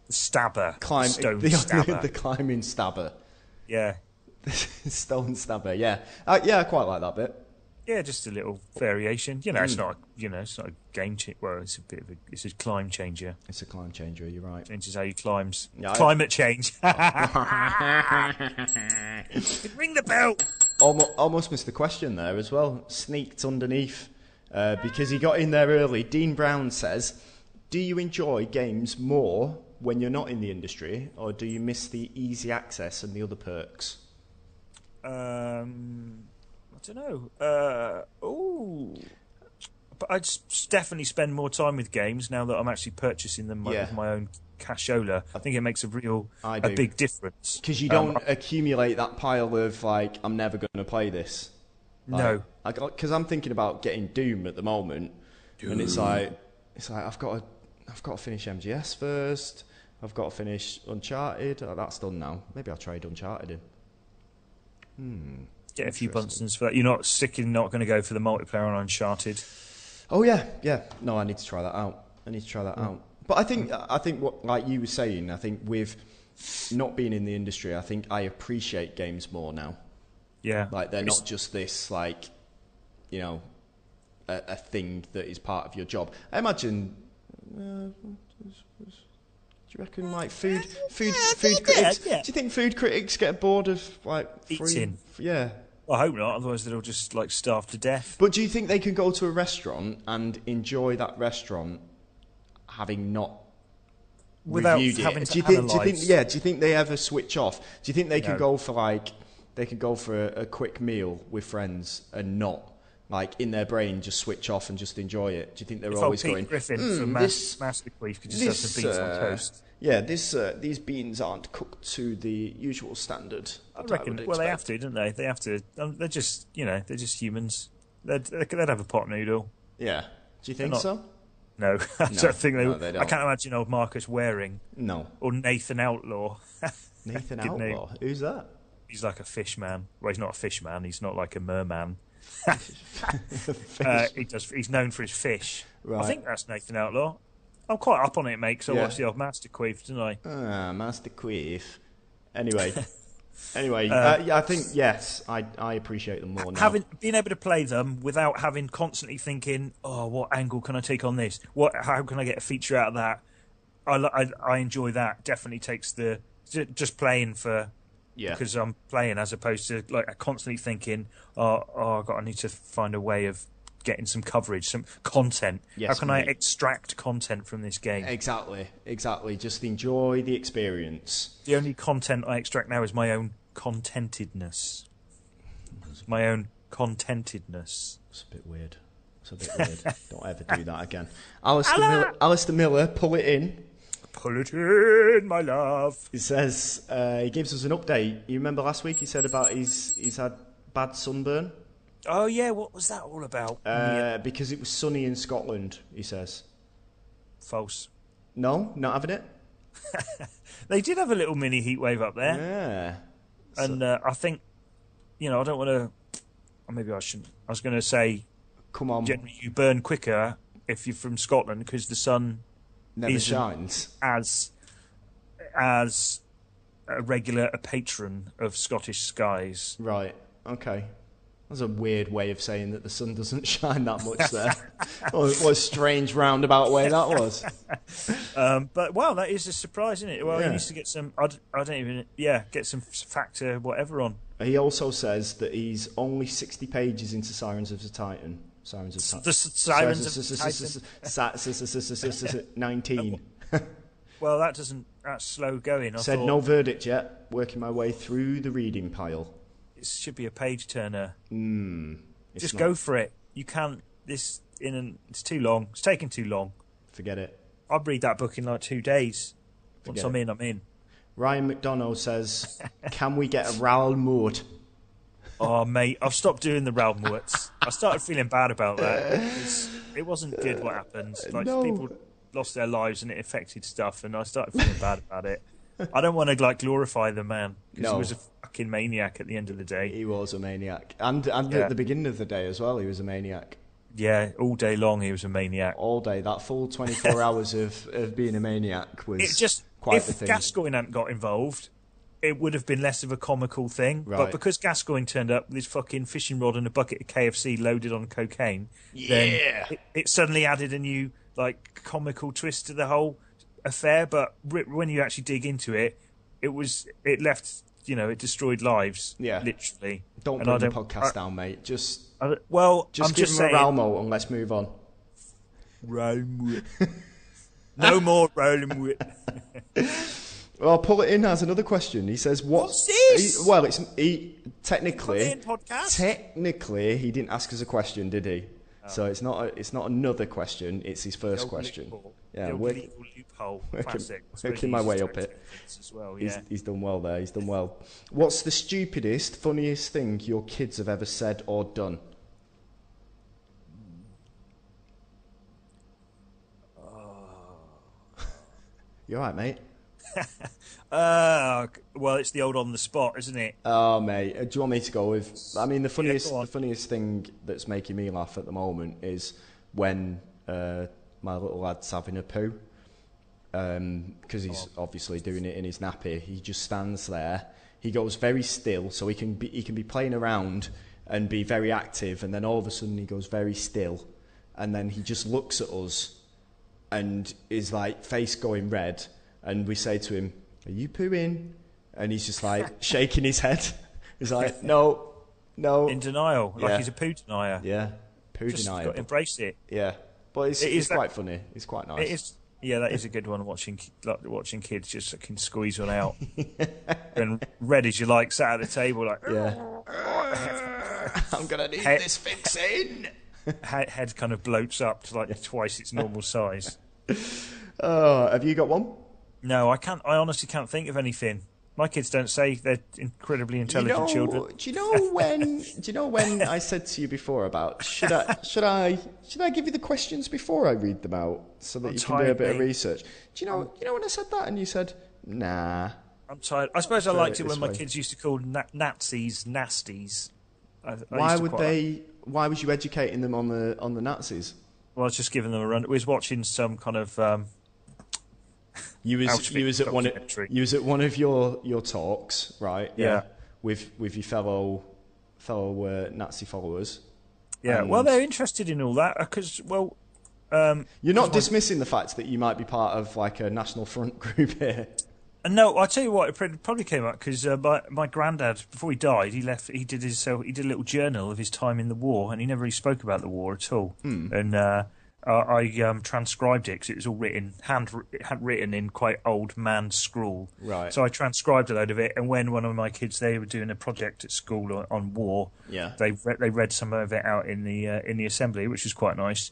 The stabber. Stone stabber. The climbing stabber. Yeah. Stone stabber. Yeah. I quite like that bit. Yeah, just a little variation. It's not. It's not a game changer. Well, it's a climb changer. It's a climb changer. You're right. Changes how you climbs. Yeah, climate change. Ring the bell. Almost missed the question there as well. Sneaked underneath because he got in there early. Dean Brown says, "Do you enjoy games more when you're not in the industry, or do you miss the easy access and the other perks?" I don't know. But I definitely spend more time with games now that I'm actually purchasing them with my own cashola. I think it makes a big difference. Because you don't accumulate that pile of like, I'm never going to play this. No. Because I'm thinking about getting Doom at the moment, and it's like I've got to finish MGS first. I've got to finish Uncharted. That's done now. Maybe I'll trade Uncharted in. Get a few Bunstons for that. You're not going to go for the multiplayer on Uncharted. Oh, yeah. No, I need to try that out. But I think what, like you were saying, I think with not being in the industry, I think I appreciate games more now. Yeah. Like they're not just this, like, you know, a thing that is part of your job. I imagine. Do you reckon like food critics? Yeah. Do you think food critics get bored of like eating? Yeah. Well, I hope not. Otherwise, they'll just like starve to death. But do you think they can go to a restaurant and enjoy that restaurant having not without reviewed having it? to Do you think they ever switch off? Do you think they can go for a quick meal with friends and not, like, in their brain just switch off and just enjoy it? Do you think they're always Pete going? Griffin from Master Queef could just have some beans on toast. Yeah, these beans aren't cooked to the usual standard. I reckon. Well, they have to, don't they? They have to. They're just, they're just humans. They'd have a pot noodle. Yeah. Do you think so? No, I don't think they. They don't. I can't imagine old Marcus Waring. No. Or Nathan Outlaw. Nathan Outlaw. Who's that? He's like a fish man. Well, he's not a fish man. He's not like a merman. He's known for his fish. Right. I think that's Nathan Outlaw. I'm quite up on it, mate, because I watched the old Master Queef, didn't I? Master Queef. Anyway, I think, yes, I appreciate them more now. Being able to play them without having constantly thinking, oh, what angle can I take on this? How can I get a feature out of that? I enjoy that. Definitely takes the... Just playing for... Yeah. Because I'm playing as opposed to like constantly thinking, I need to find a way of getting some coverage, some content. Yes, how can I extract content from this game? Exactly. Just enjoy the experience. The only content I extract now is my own contentedness. My own contentedness. It's a bit weird. Don't ever do that again. Alistair Miller, pull it in. Pull it in, my love. He says, he gives us an update. You remember last week he said about he's had bad sunburn? Oh, yeah, what was that all about? Because it was sunny in Scotland, he says. False. No? Not having it? They did have a little mini heat wave up there. Yeah. And I think, I don't want to... Or maybe I shouldn't. I was going to say... Come on. Generally, you burn quicker if you're from Scotland because the sun... Never shines. As a patron of Scottish skies. Right, okay. That's a weird way of saying that the sun doesn't shine that much there. What a strange roundabout way that was. But wow, that is a surprise, isn't it? Well, he needs to get some. I don't even. Yeah, get some factor whatever on. He also says that he's only 60 pages into Sirens of the Titan. Sirens of Titan. The Sirens of Titan. 19. Well, that's slow going. Said no verdict yet. Working my way through the reading pile. It should be a page turner. Just not. Go for it. You can't. It's too long. It's taking too long. Forget it. I'd read that book in like 2 days. Once I'm in. Ryan McDonough says, "Can we get a Raoul Mood?" Oh, mate, I've stopped doing the Raoul Moods. I started feeling bad about that. It wasn't good what happened. Like people lost their lives and it affected stuff, and I started feeling bad about it. I don't want to glorify the man because he was a fucking maniac at the end of the day. He was a maniac, and at the beginning of the day as well, he was a maniac. Yeah, all day long he was a maniac. All day, that full 24 hours of being a maniac was quite the thing. If Gascoigne hadn't got involved, it would have been less of a comical thing. Right. But because Gascoigne turned up with his fucking fishing rod and a bucket of KFC loaded on cocaine, then it suddenly added a new comical twist to the whole affair. But when you actually dig into it, it left, it destroyed lives. Yeah, literally. Don't bring the podcast down, mate. Just I'm give just him saying, a Ralmo and let's move on. Ralmo. No more Ralmo. Well, Pull It In has another question. He says, "What's this?" Technically, he didn't ask us a question, did he? Oh. So it's not another question. It's his first question. Loophole. Yeah, loophole. Working my way up it. As well, yeah. He's done well there. He's done well. What's the stupidest, funniest thing your kids have ever said or done? You all right, mate? Well, it's the old on the spot, isn't it? Oh, mate. Do you want me to go with... I mean, the funniest thing that's making me laugh at the moment is when my little lad's having a poo. because he's obviously doing it in his nappy. He just stands there. He goes very still, so he can be playing around and be very active, and then all of a sudden he goes very still, and then he just looks at us and is like face going red, and we say to him, "Are you pooing?" And he's just like shaking his head. He's like, no. In denial, like he's a poo denier. Yeah, poo just denier. Got to embrace it. Yeah, but it's quite funny. It's quite nice. It is. Yeah, that is a good one. Watching kids just fucking squeeze one out, and red as you like, sat at the table like. Yeah. I'm gonna need this fixing. Head kind of bloats up to like twice its normal size. Have you got one? No, I can't. I honestly can't think of anything. My kids don't say they're incredibly intelligent children. Do you know when I said to you before about should I give you the questions before I read them out so that you can do a bit of research? Do you know when I said that and you said nah? I'm tired. I suppose I liked it when my kids used to call Nazis nasties. Why was you educating them on the Nazis? Well, I was just giving them a run. We was watching some kind of. You was at one of your talks, right? Yeah. With your fellow Nazi followers. Yeah. Well, they're interested in all that because you're not dismissing the fact that you might be part of like a National Front group here. No, I'll tell you what. It probably came up because my granddad, before he died, he did a little journal of his time in the war, and he never really spoke about the war at all. And I transcribed it because it was all handwritten in quite old man scrawl. Right. So I transcribed a load of it, and when one of my kids, they were doing a project at school on war. Yeah. They read some of it out in the assembly, which was quite nice.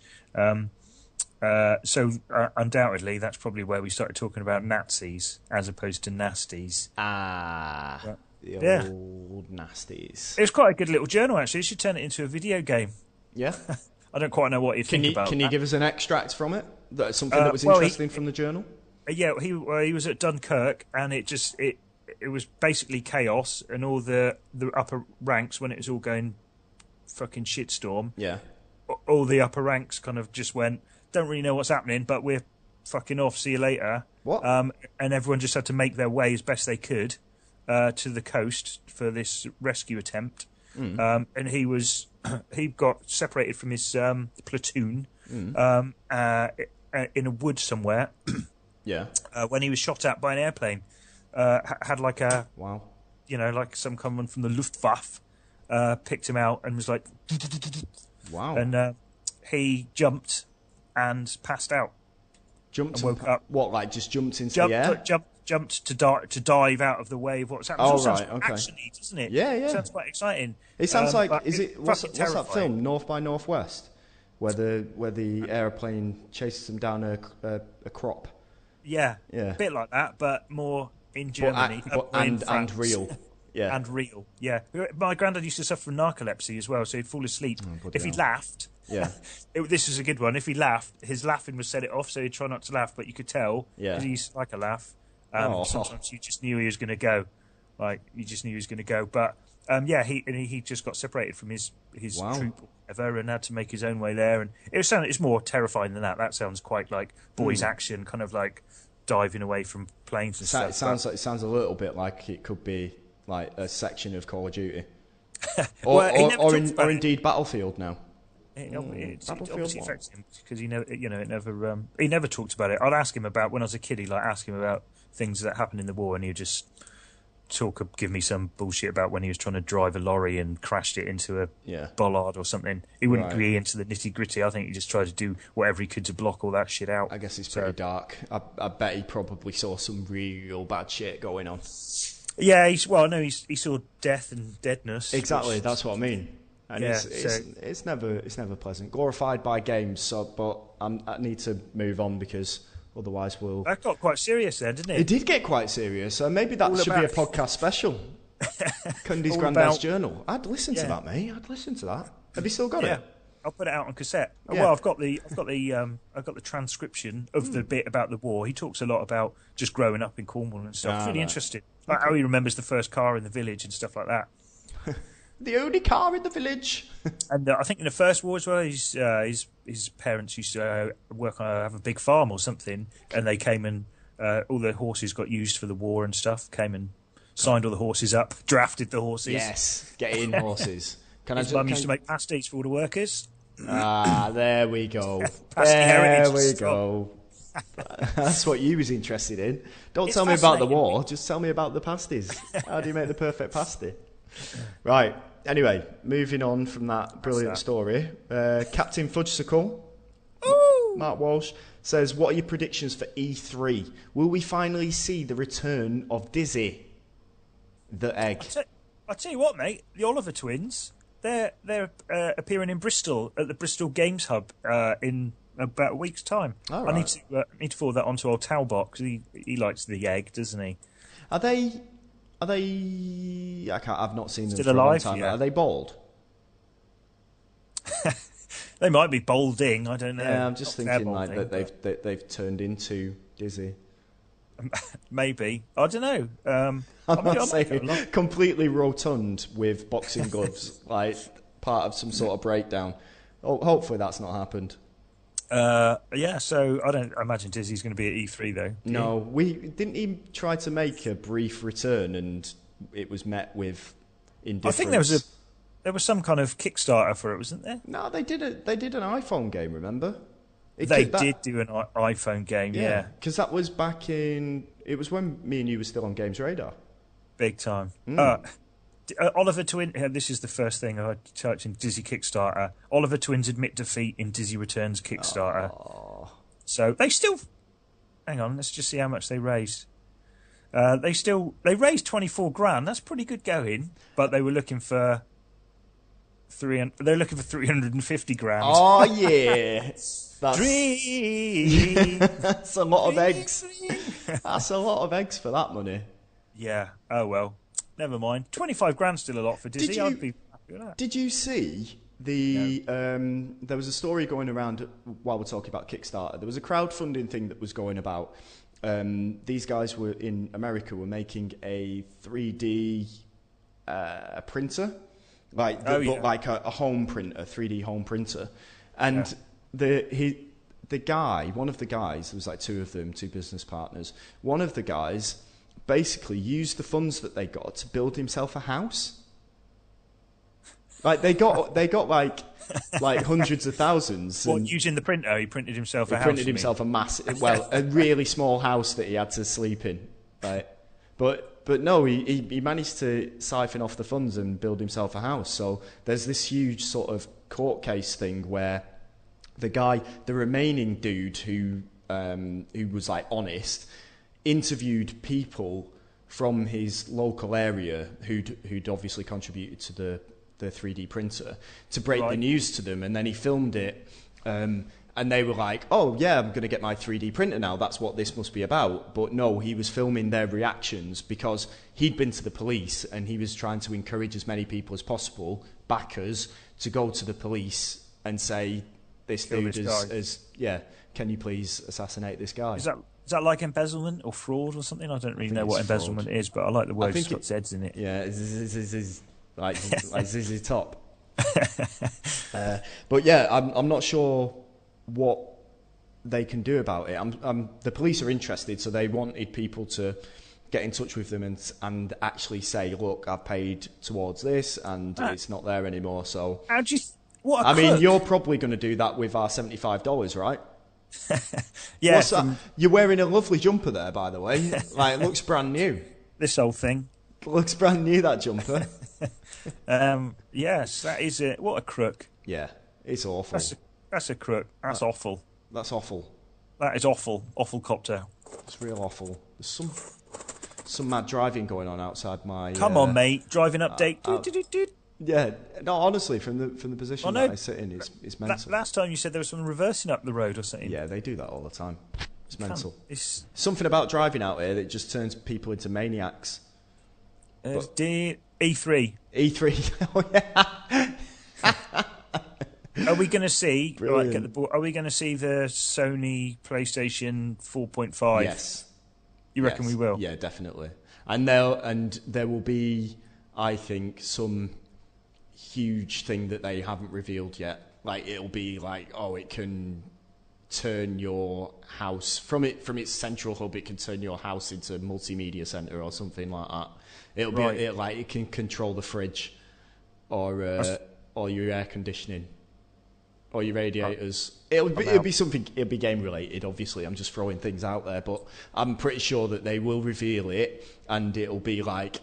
So undoubtedly, that's probably where we started talking about Nazis as opposed to nasties. Old nasties. It was quite a good little journal, actually. You should turn it into a video game. Yeah. I don't quite know what you think about. Can you give us an extract from it? Something that was interesting from the journal. Yeah, he was at Dunkirk, and it was basically chaos, and all the upper ranks, when it was all going fucking shitstorm. Yeah. All the upper ranks kind of just went, don't really know what's happening, but we're fucking off. See you later. What? And everyone just had to make their way as best they could to the coast for this rescue attempt. And he got separated from his platoon in a wood somewhere. Yeah. When he was shot at by an airplane, had like a wow, like some someone from the Luftwaffe picked him out and was like, wow, and he jumped and passed out. Jumped and woke up. What, like just jumped into the air? Jumped to dive out of the way of what's happening. Oh, so right, okay. Actiony, doesn't it? Yeah, yeah. Sounds quite exciting. It sounds like what's terrifying. that film, North by Northwest, where the airplane chases them down a crop. Yeah, yeah, a bit like that, but more in Germany and real. Yeah, and real. Yeah, my granddad used to suffer from narcolepsy as well, so he'd fall asleep if he laughed. Yeah, this was a good one. If he laughed, his laughing would set it off, so he'd try not to laugh, but you could tell because he used to like a laugh. Sometimes you just knew he was going to go, But he just got separated from his troop ever and had to make his own way there. And it's more terrifying than that. That sounds quite like boys' action, kind of like diving away from planes and stuff. It sounds a little bit like it could be like a section of Call of Duty, or indeed Battlefield now. It obviously affects him because he never talked about it. I'd ask him about when I was a kid. He'd ask him about things that happened in the war, and he'd just give me some bullshit about when he was trying to drive a lorry and crashed it into a bollard or something. He wouldn't be into the nitty gritty. I think he just tried to do whatever he could to block all that shit out. I guess it's pretty dark. I bet he probably saw some real bad shit going on. Yeah, he saw death and deadness. Exactly, that's what I mean. And it's never pleasant. Glorified by games, but I need to move on because otherwise we'll... That got quite serious then, didn't it? It did get quite serious. So maybe that should be a podcast special. Cundy's Granddad's Journal. I'd listen to that, mate. I'd listen to that. Have you still got it? I'll put it out on cassette. Yeah. Well, I've got the transcription of the bit about the war. He talks a lot about just growing up in Cornwall and stuff. It's really interesting. Like how he remembers the first car in the village and stuff like that. The only car in the village. And I think in the First War as well, his parents used to have a big farm or something, and they came and all the horses got used for the war and stuff. Came and signed all the horses up, drafted the horses. Yes, get in horses. His mum used to make pasties for all the workers. There we go. There we go. That's what you was interested in. Don't tell me about the war. Just tell me about the pasties. How do you make the perfect pasty? Right. Anyway, moving on from that brilliant story. Captain Fudgesicle, Mark Walsh, says, what are your predictions for E3? Will we finally see the return of Dizzy the Egg? I'll tell you what, mate. The Oliver twins, they're appearing in Bristol at the Bristol Games Hub in about a week's time. All right. I need to forward that onto old Talbot, because he likes the egg, doesn't he? Are they... I've not seen them Still for alive, a long time. yeah. Are they bald? They might be balding. I don't know. Yeah, I'm just thinking like balding, that they've turned into Dizzy. Maybe. I don't know. I'm not saying completely rotund with boxing gloves, like part of some sort of breakdown. Oh, hopefully that's not happened. Yeah, so I don't imagine Dizzy's going to be at E3 though. No, we didn't even try to make a brief return, and it was met with indifference. I think there was some kind of Kickstarter for it, wasn't there? No, they did an iPhone game. Remember? They did do an iPhone game, yeah. Because that was back in. It was when me and you were still on Games Radar. Big time. Oliver Twin. This is the first thing I typed in Dizzy Kickstarter. Oliver Twins admit defeat in Dizzy Returns Kickstarter. Oh. So they still. Hang on, let's just see how much they raised. They raised 24 grand. That's pretty good going. But they were looking for 350 grand. Oh yeah. Dream. That's a lot of eggs. That's a lot of eggs for that money. Yeah. Oh well. Never mind. 25 grand's still a lot for Dizzy. I'd be happy with that. Did you see the? No. There was a story going around while we're talking about Kickstarter. There was a crowdfunding thing that was going about. These guys were in America were making a 3D printer, like a home printer, 3D home printer, and the guy, one of the guys, there was like two of them, two business partners. One of the guys basically used the funds that they got to build himself a house. Like they got like hundreds of thousands. What, using the printer? He printed himself a house. He printed himself a massive, a really small house that he had to sleep in. Right, but no, he managed to siphon off the funds and build himself a house. So there's this huge sort of court case thing where the remaining dude who was like honest, interviewed people from his local area who'd obviously contributed to the 3D printer to break the news to them, and then he filmed it, and they were like, oh yeah, I'm going to get my 3D printer now, that's what this must be about. But no, he was filming their reactions because he'd been to the police and he was trying to encourage as many people as possible, backers, to go to the police and say, this dude is can you please assassinate this guy? Is that like embezzlement or fraud or something? I don't really know what embezzlement is, but I like the word it's got Z's in it. Yeah, like ZZ Top. But yeah, I'm not sure what they can do about it. The police are interested, so they wanted people to get in touch with them and actually say, look, I've paid towards this and it's not there anymore. So how do you? You're probably going to do that with our $75, right? Yeah. What's that? You're wearing a lovely jumper there, by the way. Like, it looks brand new. This whole thing looks brand new, that jumper. Yes, that is it. What a crook. Yeah, it's awful. That's a crook. That's awful. That's awful. That is awful. Awful cocktail. It's real awful. There's some mad driving going on outside my... Come on, mate. Driving update. Yeah, no, honestly, from the position that I sit in, it's mental. Last time you said there was someone reversing up the road or something. Yeah, they do that all the time. It's mental. It's something about driving out here that just turns people into maniacs. E3. E3. Oh yeah. Are we going to see? Brilliant. Right, get the ball. Are we going to see the Sony PlayStation 4.5? Yes. You reckon we will? Yeah, definitely. And there will be, I think, some huge thing that they haven't revealed yet. Like, it'll be like, oh, it can turn your house from its central hub. It can turn your house into a multimedia center or something like that. It'll be like it can control the fridge, or your air conditioning, or your radiators. It'll be something. It'll be game related. Obviously, I'm just throwing things out there, but I'm pretty sure that they will reveal it, and it'll be like,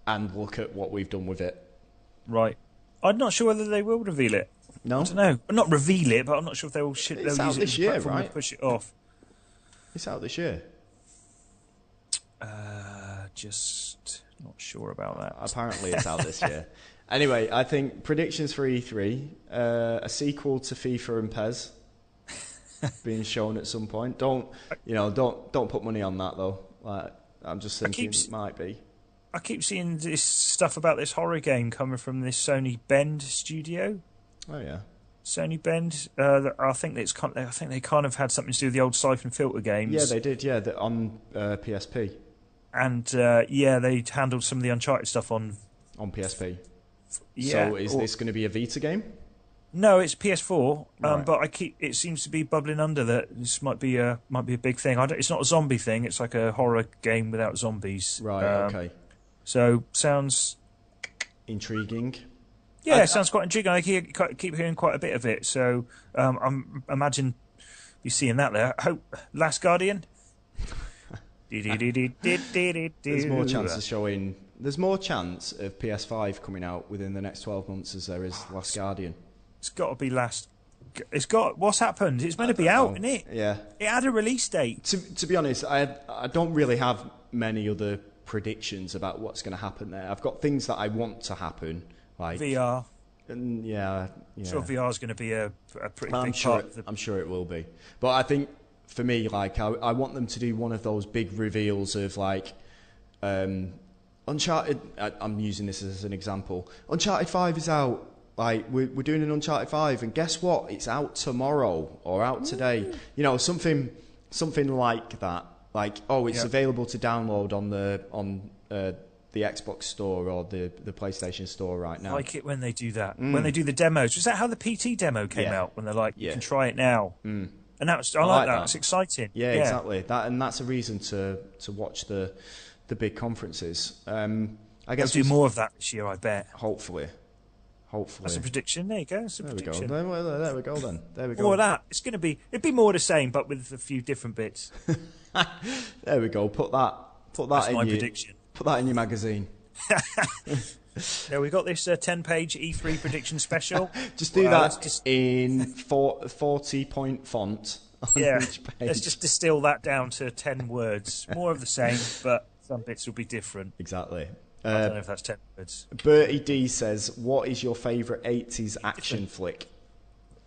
and look at what we've done with it. Right. I'm not sure whether they will reveal it. No, I don't know. Not reveal it, but I'm not sure if they'll It's use out it this as a year, platform right? and push it off. It's out this year. Just not sure about that. Apparently, it's out this year. Anyway, I think predictions for E3: a sequel to FIFA and PES being shown at some point. Don't put money on that though. Like, I'm just thinking it might be. I keep seeing this stuff about this horror game coming from this Sony Bend studio. Oh yeah, Sony Bend. I think they kind of had something to do with the old Siphon Filter games. Yeah, they did. Yeah, on PSP. And they handled some of the Uncharted stuff on PSP. Yeah. So is this going to be a Vita game? No, it's PS4. Right. But it seems to be bubbling under that this might be a big thing. It's not a zombie thing. It's like a horror game without zombies. Right. Okay. So sounds intriguing. Yeah, it sounds quite intriguing. I keep hearing quite a bit of it. So imagine you seeing that there. Hope Last Guardian. There's more chance of showing. There's more chance of PS5 coming out within the next 12 months as there is Last Guardian. It's got to be last. It's got. What's happened? It's meant to be out, isn't it? Yeah. It had a release date. To be honest, I don't really have many other predictions about what's going to happen there. I've got things that I want to happen, like VR. And yeah. Sure, VR is going to be a pretty big part. Of the... I'm sure it will be. But I think for me, like, I want them to do one of those big reveals of like Uncharted. I'm using this as an example. Uncharted 5 is out. Like, we're doing an Uncharted 5, and guess what? It's out tomorrow or out today. You know, something like that. Like, oh, it's available to download on the Xbox store or the PlayStation store right now. I like it when they do that. When they do the demos. Was that how the PT demo came out? When they're like, you can try it now. And I like that. It's exciting. Yeah, exactly. That's a reason to watch the big conferences. I guess they'll do more of that this year, I bet. Hopefully. That's a prediction. There you go. That's a prediction. There we go then. There we go. More of that. It'd be more of the same, but with a few different bits. There we go. Put that That's in my your prediction. Put that in your magazine. Now we got this 10-page E3 prediction special. Just do that in 40-point font on each page. Let's just distill that down to 10 words. More of the same, but some bits will be different. Exactly. I don't know if that's 10 words. Bertie D says, what is your favourite 80s action flick?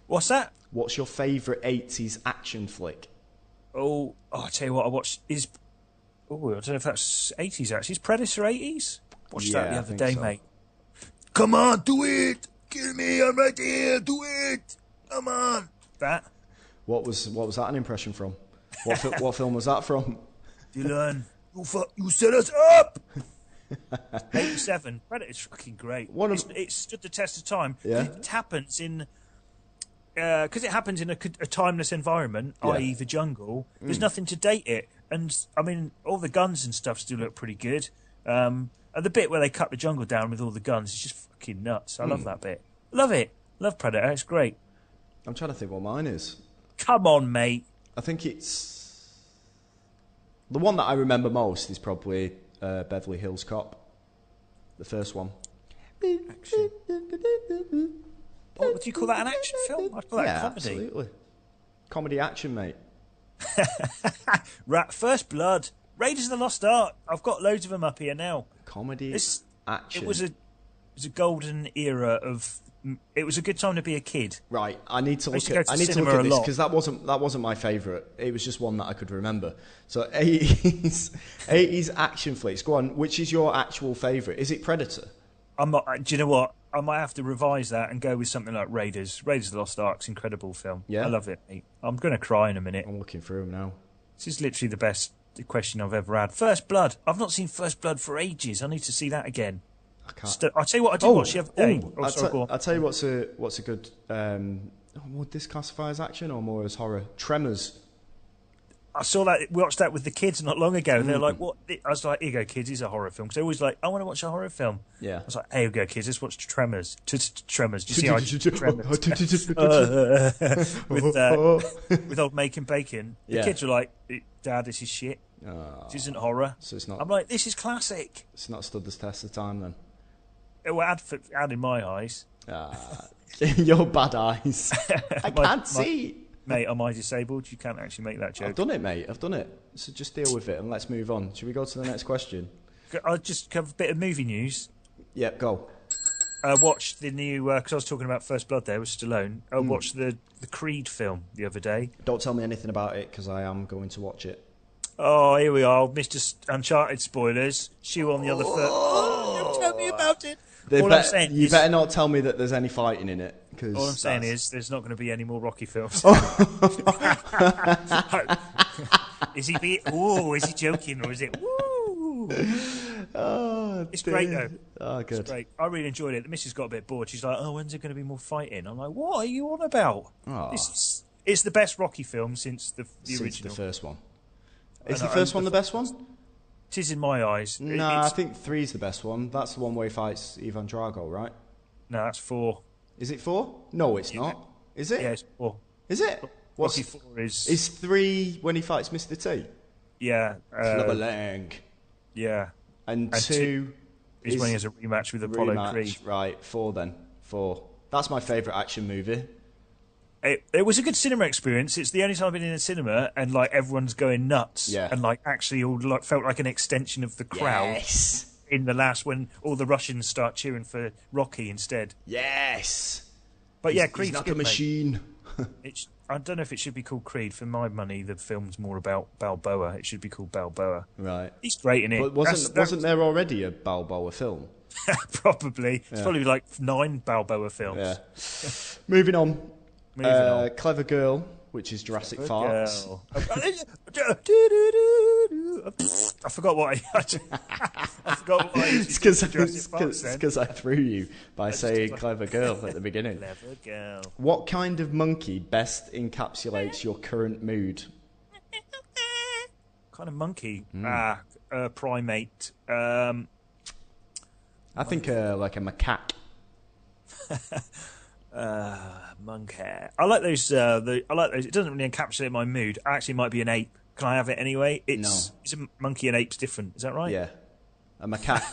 What's that? What's your favourite 80s action flick? Oh, I tell you what, I watched I don't know if that's 80s actually. Is Predator 80s? Watched that the other day, mate. Come on, do it! Kill me, I'm right here, do it! Come on! That. What was that an impression from? What film was that from? Dylan, you set us up! 87. Predator's fucking great. It stood the test of time. Yeah. It happens in... Because it happens in a timeless environment, i.e. the jungle, there's nothing to date it. And, I mean, all the guns and stuff still look pretty good. And the bit where they cut the jungle down with all the guns is just fucking nuts. I love that bit. Love it. Love Predator. It's great. I'm trying to think what mine is. Come on, mate. I think it's... The one that I remember most is probably Beverly Hills Cop. The first one. Action. Oh, would you call that an action film? I'd call that a comedy. Absolutely. Comedy action, mate. First Blood. Raiders of the Lost Ark. I've got loads of them up here now. Comedy action. It was a golden era of... It was a good time to be a kid. Right, I need to look at this because that wasn't my favourite. It was just one that I could remember. So 80s action flicks. Go on, which is your actual favourite? Is it Predator? Do you know what? I might have to revise that and go with something like Raiders. Raiders of the Lost Ark's incredible film. Yeah, I love it, mate. I'm going to cry in a minute. I'm looking through them now. This is literally the best question I've ever had. First Blood. I've not seen First Blood for ages. I need to see that again. I can't. I'll tell you what I did watch the other day. I'll tell you what's a good. Would this classify as action or more as horror? Tremors. I saw that. Watched that with the kids not long ago. They're like, "What?" I was like, "Here you go, kids. It's a horror film." Because they're always like, "I want to watch a horror film." Yeah. I was like, "Here you go, kids. Let's watch Tremors." Tremors. Do you see how I Tremors? with old making bacon. The kids are like, "Dad, this is shit. This isn't horror." So it's not. I'm like, "This is classic." It's not stood the test of time then. It will add in my eyes. Your bad eyes. I can't see. Mate, am I disabled? You can't actually make that joke. I've done it, mate. I've done it. So just deal with it and let's move on. Should we go to the next question? I'll just cover a bit of movie news. Yep, go. I watched the new, because I was talking about First Blood there with Stallone. I watched the Creed film the other day. Don't tell me anything about it because I am going to watch it. Oh, here we are. Mr. Uncharted spoilers. Shoe on the other foot. Oh, don't tell me about it. You better not tell me that there's any fighting in it. All I'm saying is there's not going to be any more Rocky films. Is he joking or is it? Woo? Oh, it's great though. Oh, good. It's great. I really enjoyed it. The missus got a bit bored. She's like, "Oh, when's there going to be more fighting?" I'm like, "What are you on about?" Oh. It's the best Rocky film since the original. Since the first one. Is the first one the best one? It is in my eyes. No, I think 3's the best one. That's the one where he fights Ivan Drago, right? No, that's 4. Is it 4? No, it's not. Is it? Yeah, it's 4. Is it? Rocky 4 is... Is 3 when he fights Mr. T? Yeah. Clubber Lang. Yeah. And 2 is when he has a rematch with Apollo Creed. Right, 4 then. 4. That's my favourite action movie. It was a good cinema experience. It's the only time I've been in a cinema and like everyone's going nuts and like actually all felt like an extension of the crowd in the last when all the Russians start cheering for Rocky instead. Yes. But Creed's he's like good, a machine. I don't know if it should be called Creed. For my money, the film's more about Balboa. It should be called Balboa. Right. He's great in it. But wasn't there already a Balboa film? Probably. It's probably like 9 Balboa films. Yeah. Moving on. Clever Girl, which is Jurassic Farts. I forgot what I forgot what I It's because I threw you by saying Clever Girl at the beginning. Clever Girl. What kind of monkey best encapsulates your current mood? Kind of monkey? Primate. I think like a macaque. Monkey. I like those. I like those. It doesn't really encapsulate my mood. Actually, it might be an ape. Can I have it anyway? It's a monkey and ape's different. Is that right? Yeah. A macaque.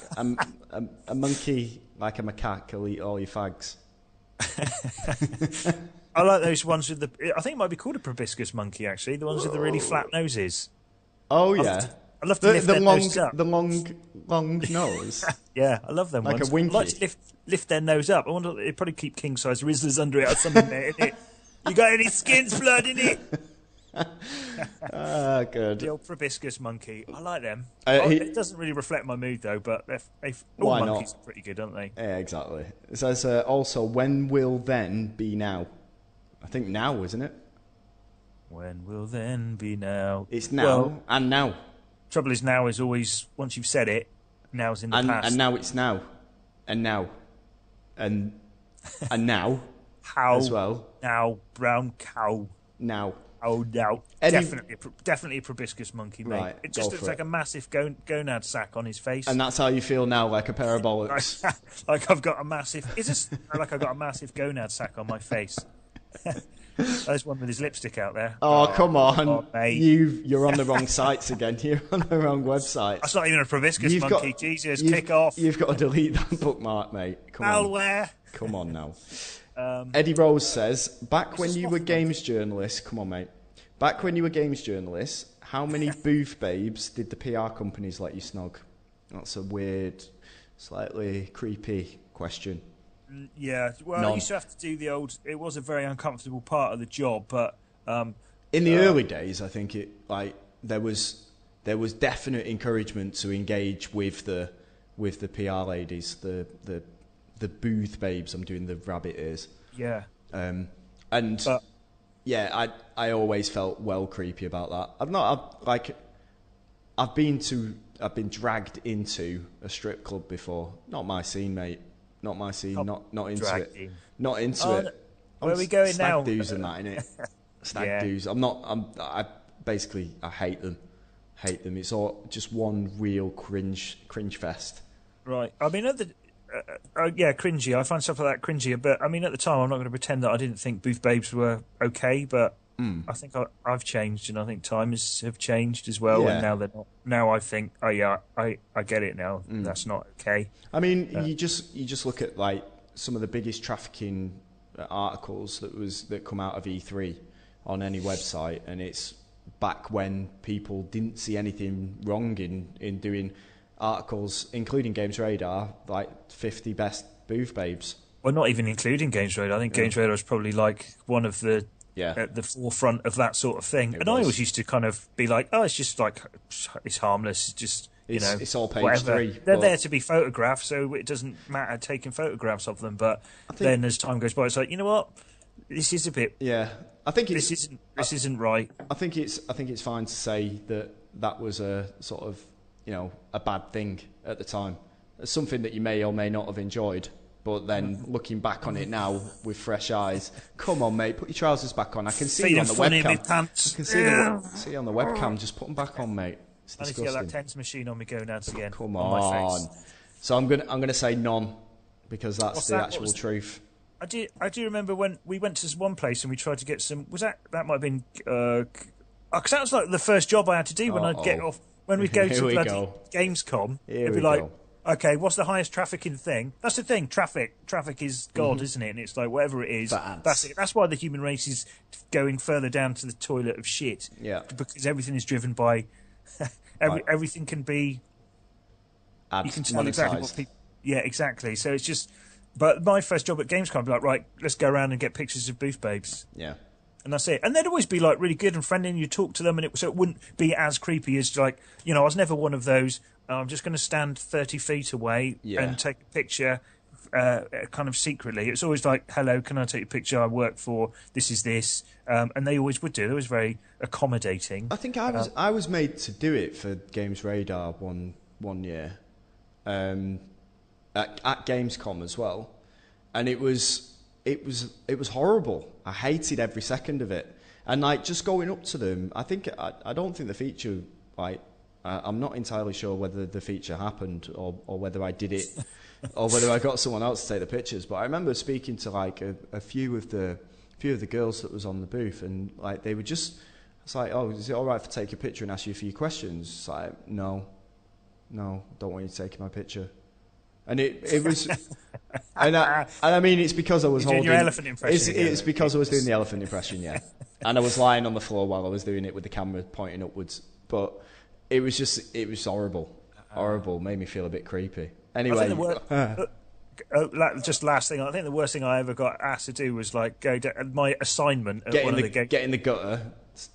a monkey like a macaque will eat all your fags. I like those ones with the. I think it might be called a proboscis monkey. Actually, the ones with the really flat noses. Oh yeah. I love to lift their nose up. The long nose. Yeah, I love them like ones. A winky. I like to lift their nose up. I wonder they'd probably keep king size Rizzlers under it or something there, innit? You got any skin's blood in it? Good. The old proboscis monkey. I like them. It doesn't really reflect my mood though, but all monkeys are pretty good, aren't they? Yeah, exactly. It says also, when will then be now? I think now, isn't it? When will then be now? It's now and now. Trouble is now is always, once you've said it, now's in the past. And now it's now. And now. And now. How? As well. Now, brown cow. Now. Oh, now. Definitely a proboscis monkey, mate. Right, it just looks like a massive gonad sack on his face. And that's how you feel now, like a pair of bollocks. like I've got a massive... like I've got a massive gonad sack on my face. There's one with his lipstick out there. Oh, come on. Mate. You're on the wrong sites again. You're on the wrong website. That's not even a proboscis monkey. Jesus, kick off. You've got to delete that bookmark, mate. Come Malware. on. Come on now. Eddie Rose says, back when you were games journalists... Come on, mate. Back when you were games journalists, how many booth babes did the PR companies let you snog? That's a weird, slightly creepy question. Yeah, well, I used to have to do the old... It was a very uncomfortable part of the job, but... in the early days, I think there was definite encouragement to engage with the PR ladies, the booth babes. I'm doing the rabbit ears. Yeah. I always felt well creepy about that. I've been to I've been dragged into a strip club before. Not my scene, mate. Not my scene. Not into it. Not into it. Where are we going now? Stag do's and that, innit? Stag do's. I hate them. Hate them. It's all just one real cringe fest. Right. I mean, cringy. I find stuff like that cringy. But I mean, at the time, I'm not going to pretend that I didn't think booth babes were okay. But I think I've changed, and I think times have changed as well. And now they're not. Now I think, I get it now. That's not okay. I mean, you just look at like some of the biggest trafficking articles that come out of E3 on any website, and it's back when people didn't see anything wrong in doing articles, including Games Radar, like 50 best booth babes. Well, not even including Games Radar. I think Games Radar is probably like one of the at the forefront of that sort of thing. I always used to kind of be like, oh, it's just like, it's harmless. It's just, it's all page whatever. 3. They're there to be photographed, so it doesn't matter taking photographs of them. But then as time goes by, it's like, you know what? This is a bit. Yeah, I think this isn't right. I think it's fine to say that was a sort of, a bad thing at the time. It's something that you may or may not have enjoyed. But then looking back on it now with fresh eyes, come on, mate, put your trousers back on. I can see you on the webcam. Pants. I can see you on the webcam. Just put them back on, mate. It's disgusting. I need to get that TENS machine on me going out again. Come on. My face. So I'm gonna say none, because that's the actual truth. I do remember when we went to one place and we tried to get some. Was that might have been? Because that was like the first job I had to do when I'd get off. When we'd go to bloody Gamescom, it'd be like, okay, what's the highest trafficking thing? That's the thing. Traffic is God, isn't it? And it's like whatever it is, that's it. That's why the human race is going further down to the toilet of shit. Yeah, because everything is driven by everything can be. You can tell exactly what people. Yeah, exactly. So it's just. But my first job at Gamescom, I'd be like, right, let's go around and get pictures of booth babes. Yeah. And that's it. And they'd always be like really good and friendly, and you talk to them, and so it wouldn't be as creepy as like, I was never one of those. I'm just going to stand 30 feet away and take a picture, kind of secretly. It's always like, hello, can I take a picture? I work for this is this, and they always would do. They was very accommodating. I think I was made to do it for Games Radar one year, at Gamescom as well, and it was horrible. I hated every second of it, and like just going up to them. I don't think the feature, like, I'm not entirely sure whether the feature happened or whether I did it or whether I got someone else to take the pictures. But I remember speaking to like a few of the girls that was on the booth, and like they were just. It's like, oh, is it all right if I take a picture and ask you a few questions? It's like, no, don't want you to take my picture. And it was, and I mean, it's because I was holding your elephant impression. It's because I was doing the elephant impression, yeah. And I was lying on the floor while I was doing it with the camera pointing upwards. But it was horrible, made me feel a bit creepy. Anyway, just last thing. I think the worst thing I ever got asked to do was like go down my assignment. Get in the gutter,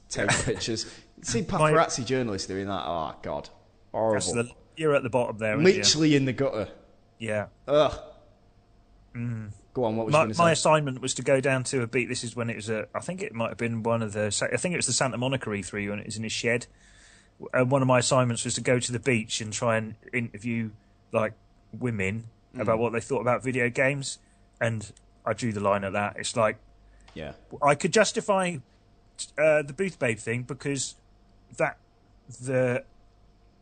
take pictures. See paparazzi journalists doing that. Oh God, horrible. You're at the bottom there. Literally in the gutter. Yeah. Ugh. Go on. What was you going to say? My assignment was to go down to a beach. This is when it was I think it might have been one of the. I think it was the Santa Monica E3 when it was in his shed. And one of my assignments was to go to the beach and try and interview like women about what they thought about video games. And I drew the line at that. It's like, yeah, I could justify the booth babe thing because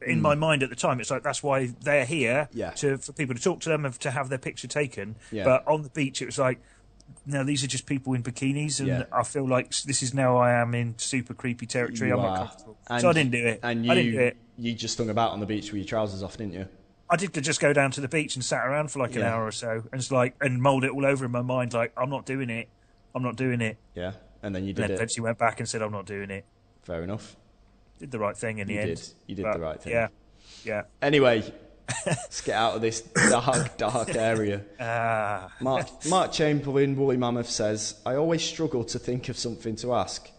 in my mind at the time, it's like that's why they're here for people to talk to them and to have their picture taken. Yeah. But on the beach, it was like, no, these are just people in bikinis, and I feel like this is now I am in super creepy territory. I'm not comfortable, so I didn't do it. And I didn't do it. You just hung about on the beach with your trousers off, didn't you? I did just go down to the beach and sat around for like an hour or so, and mould it all over in my mind. Like I'm not doing it. Yeah, and then you did it. Eventually went back and said I'm not doing it. Fair enough. Did the right thing in the end. You did the right thing. Yeah. Anyway, let's get out of this dark area. Mark Chamberlain, Woolly Mammoth says, I always struggle to think of something to ask.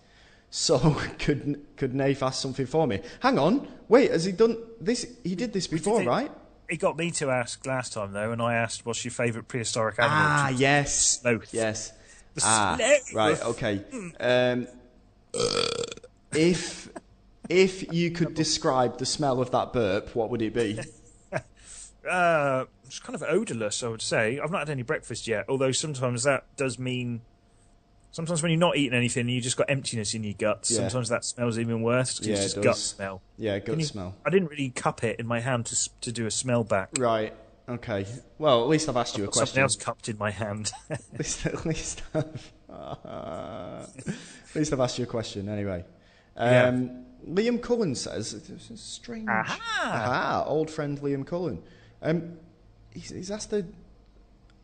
So could Nath ask something for me? Hang on, wait, has he done this? He did this before, right? He got me to ask last time though, and I asked, "What's your favourite prehistoric animal?" Yes, sloth. Yes. The sloth. Right, okay. If If you could describe the smell of that burp, what would it be? It's kind of odourless, I would say. I've not had any breakfast yet, although sometimes that does mean... Sometimes when you're not eating anything, you just got emptiness in your guts. Yeah. Sometimes that smells even worse, because it's just gut smell. Yeah, gut smell. I didn't really cup it in my hand to do a smell back. Right, okay. Well, at least I've asked you a question. Something else cupped in my hand. at least I've asked you a question, anyway. Liam Cullen says, it's a strange... Aha! Old friend Liam Cullen. He's asked a...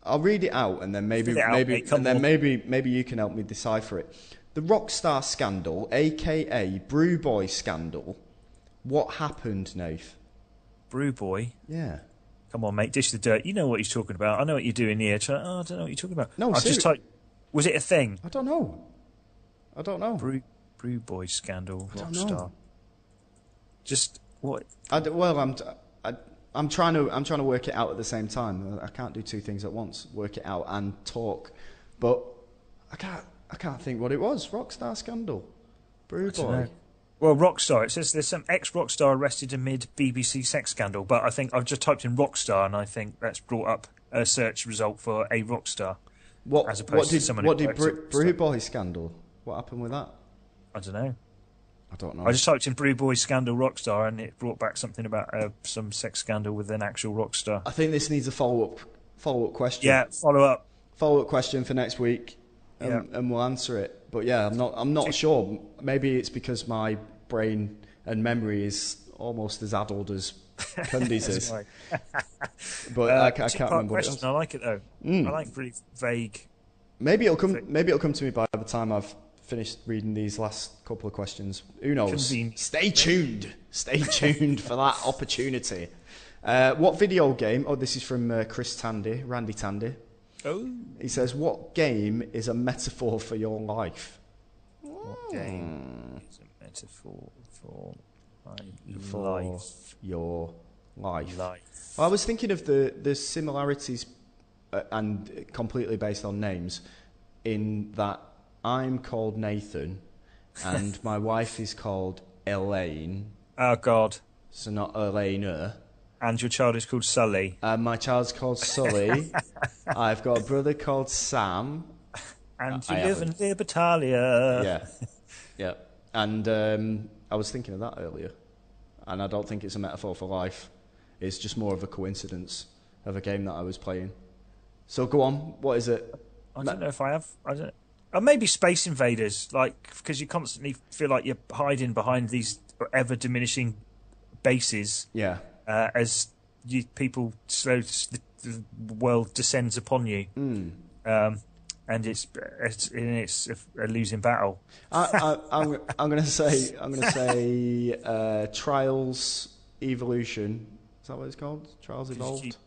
I'll read it out, and then maybe you can help me decipher it. The Rockstar scandal, aka Brew Boy scandal. What happened, Nath? Brew Boy? Yeah. Come on, mate, dish the dirt. You know what he's talking about. I know what you're doing here. I don't know what you're talking about. No, was it a thing? I don't know. Brew Boy scandal, Rockstar. Know. Just what? I'm trying to work it out at the same time. I can't do two things at once. Work it out and talk, but I can't think what it was. Rockstar scandal, Brew Boy. Well, Rockstar. It says there's some ex-Rockstar arrested amid BBC sex scandal, but I think I've just typed in Rockstar, and I think that's brought up a search result for a Rockstar. What did Brew Boy scandal? What happened with that? I don't know. I just typed in Brew Boy scandal Rockstar, and it brought back something about some sex scandal with an actual Rockstar. I think this needs a follow-up question. Yeah, follow-up question for next week, and we'll answer it. But yeah, I'm not sure. Maybe it's because my brain and memory is almost as addled as Cundy's is. But I can't remember what it was. I like it though. I like really vague. Maybe it'll come to me by the time I've finished reading these last couple of questions. Who knows? Convenient. Stay tuned for that opportunity. What video game? Oh, this is from Randy Tandy. Oh. He says, what game is a metaphor for your life? What game is a metaphor for my life? Your life. Well, I was thinking of the similarities and completely based on names in that I'm called Nathan and my wife is called Elaine. Oh, God. So not Elena. And your child is called Sully. My child's called Sully. I've got a brother called Sam. And you live in Libertalia. Yeah. Yeah. And I was thinking of that earlier. And I don't think it's a metaphor for life. It's just more of a coincidence of a game that I was playing. So go on. What is it? I don't know if I have. I don't. Maybe Space Invaders, because you constantly feel like you're hiding behind these ever diminishing bases. Yeah. As people the world descends upon you, and it's a losing battle. I'm going to say Trials Evolution. Is that what it's called? Trials Evolved.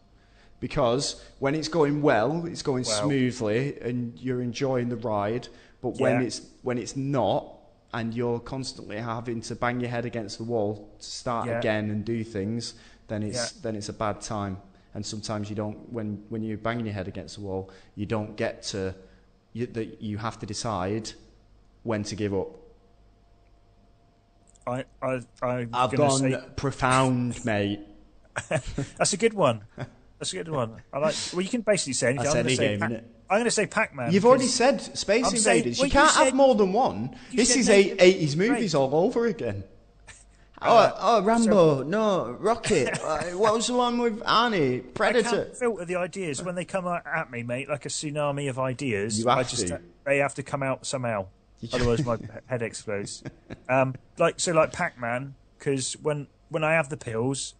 Because when it's going well, it's going smoothly, and you're enjoying the ride. But when it's not, and you're constantly having to bang your head against the wall to start again and do things, then it's a bad time. And sometimes you don't. When you're banging your head against the wall, you don't get to. You have to decide when to give up. I've gone profound, mate. That's a good one. That's a good one. Well, you can basically say anything. That's any game, isn't it? I'm going to say Pac-Man. You've already said Space Invaders. You can't have more than one. This is 80s movies all over again. Rambo, no, Rocket. What was the one with Arnie? Predator. I can't filter the ideas when they come at me, mate, like a tsunami of ideas. They have to come out somehow. Otherwise, my head explodes. Like Pac-Man, because when I have the pills,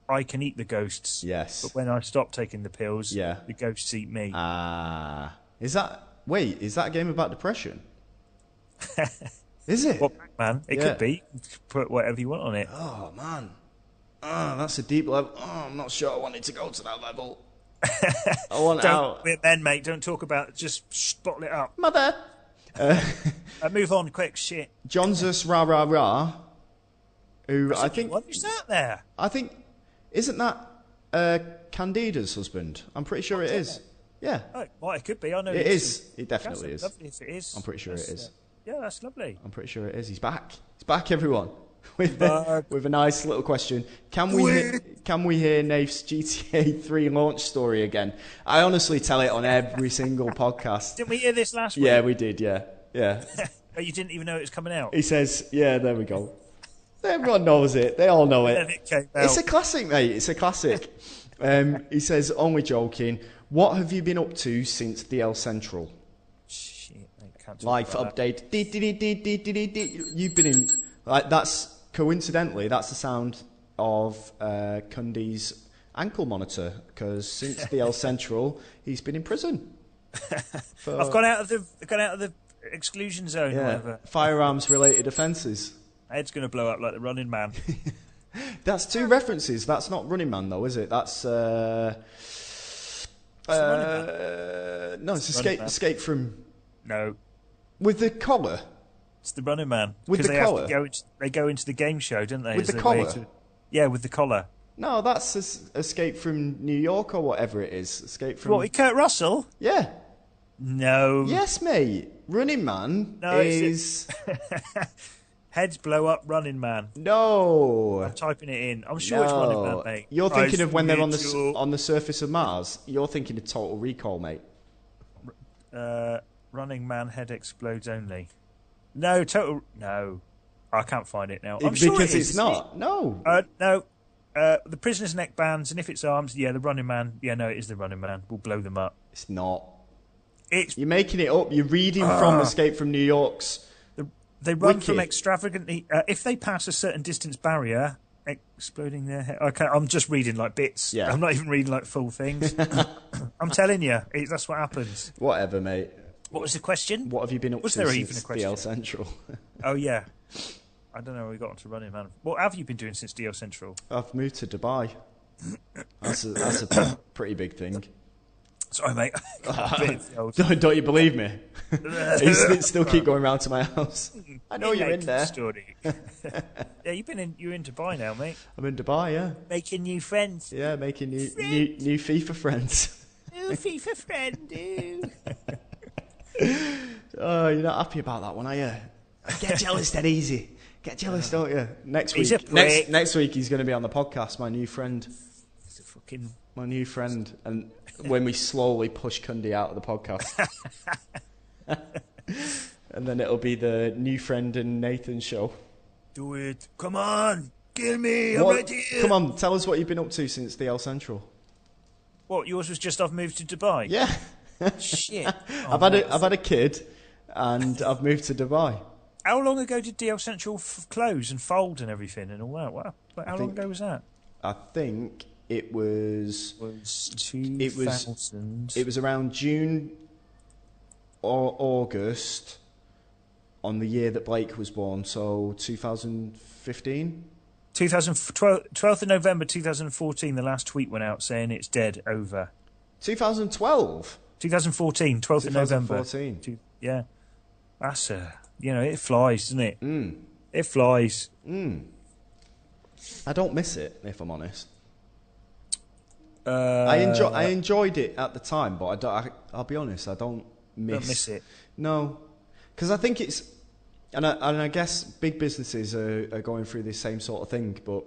I can eat the ghosts. Yes. But when I stop taking the pills, the ghosts eat me. Is that a game about depression? Is it? Well, Pac-Man, it could be. Put whatever you want on it. Oh, man. Oh, that's a deep level. Oh, I'm not sure I wanted to go to that level. I want out. We're men, mate. Don't talk about it. Just bottle it up. Mother. Move on, quick, shit. Johnsus Ra Ra Ra, who I think... Who's that there? I think... Isn't that Candida's husband? I'm pretty sure it is. Yeah. Oh, well, it could be. I know it is. It definitely is. Lovely if it is. I'm pretty sure it is. Yeah, that's lovely. I'm pretty sure it is. He's back. He's back, everyone. with a nice little question. Can we hear Nath's GTA 3 launch story again? I honestly tell it on every single podcast. Didn't we hear this last week? Yeah, we did. Yeah. But you didn't even know it was coming out. He says, "Yeah, there we go." Everyone knows it. They all know it. It's a classic, mate. It's a classic. He says, "Only joking. What have you been up to since DL Central?" Shit, mate, can't talk Life about update. You've been in. Like that's coincidentally that's the sound of Cundy's ankle monitor because since DL Central he's been in prison. I've gone out of the exclusion zone. Yeah, Whatever. firearms related offences. Head's going to blow up like the Running Man. That's two references. That's not Running Man though, is it? That's The Running Man. no, it's Escape from. No, With the collar. it's the Running Man. With 'Cause the they have to collar? they go into the game show, don't they? With as the a way collar? Yeah, with the collar. No, that's Escape from New York or whatever it is. Escape from. What, with Kurt Russell? Yeah. No. Yes, mate. Running Man No, is. Heads blow up, Running Man. No. I'm typing it in. I'm sure it's Running Man, mate. You're thinking of when they're on YouTube. the surface of Mars. You're thinking of Total Recall, mate. Running Man head explodes only. No, no. I can't find it now. I'm sure Because it is. it's not. No. No. The prisoner's neck bands, and if it's arms, yeah, the Running Man. Yeah, no, it is the Running Man. We'll blow them up. It's not. You're making it up. You're reading from Escape from New York's. They run Wiki. from extravagantly. If they pass a certain distance barrier, exploding their head. Okay, I'm just reading like bits. Yeah. I'm not even reading like full things. I'm telling you, that's what happens. Whatever, mate. What was the question? What have you been up Was to there since even a question? DL Central? Oh yeah, I don't know. We got onto Running Man. What have you been doing since DL Central? I've moved to Dubai. That's a pretty big thing. Sorry, mate. Don't you believe me? You still keep going round to my house. I know you're in there. Story. Yeah, you're in Dubai now, mate. I'm in Dubai, yeah. Making new friends. Yeah, making new FIFA friends. New FIFA friend, dude. Oh, you're not happy about that one, are you? Get jealous dead easy. Get jealous, don't you? Next He's a week. prick. Next week he's going to be on the podcast, my new friend. He's a fucking... My new friend. And when we slowly push Cundy out of the podcast. And then it'll be the new friend and Nathan show. Do it. Come on. Kill me. I'm right here. Come on, tell us what you've been up to since DL Central. What, yours was just I've moved to Dubai? Yeah. Shit. I've had a kid and I've moved to Dubai. How long ago did DL Central close and fold and everything and all that? Wow. How long ago was that? I think it was 2000. It was around June or August on the year that Blake was born, so 2015. 12th of November 2014, the last tweet went out saying it's dead, over. 2012? 2014, 12th of November. 2014. Yeah. That's it flies, doesn't it? Mm. It flies. Mm. I don't miss it, if I'm honest. I I enjoyed it at the time, but I'll be honest, I don't miss it. No, because I think it's, and I guess big businesses are going through this same sort of thing, but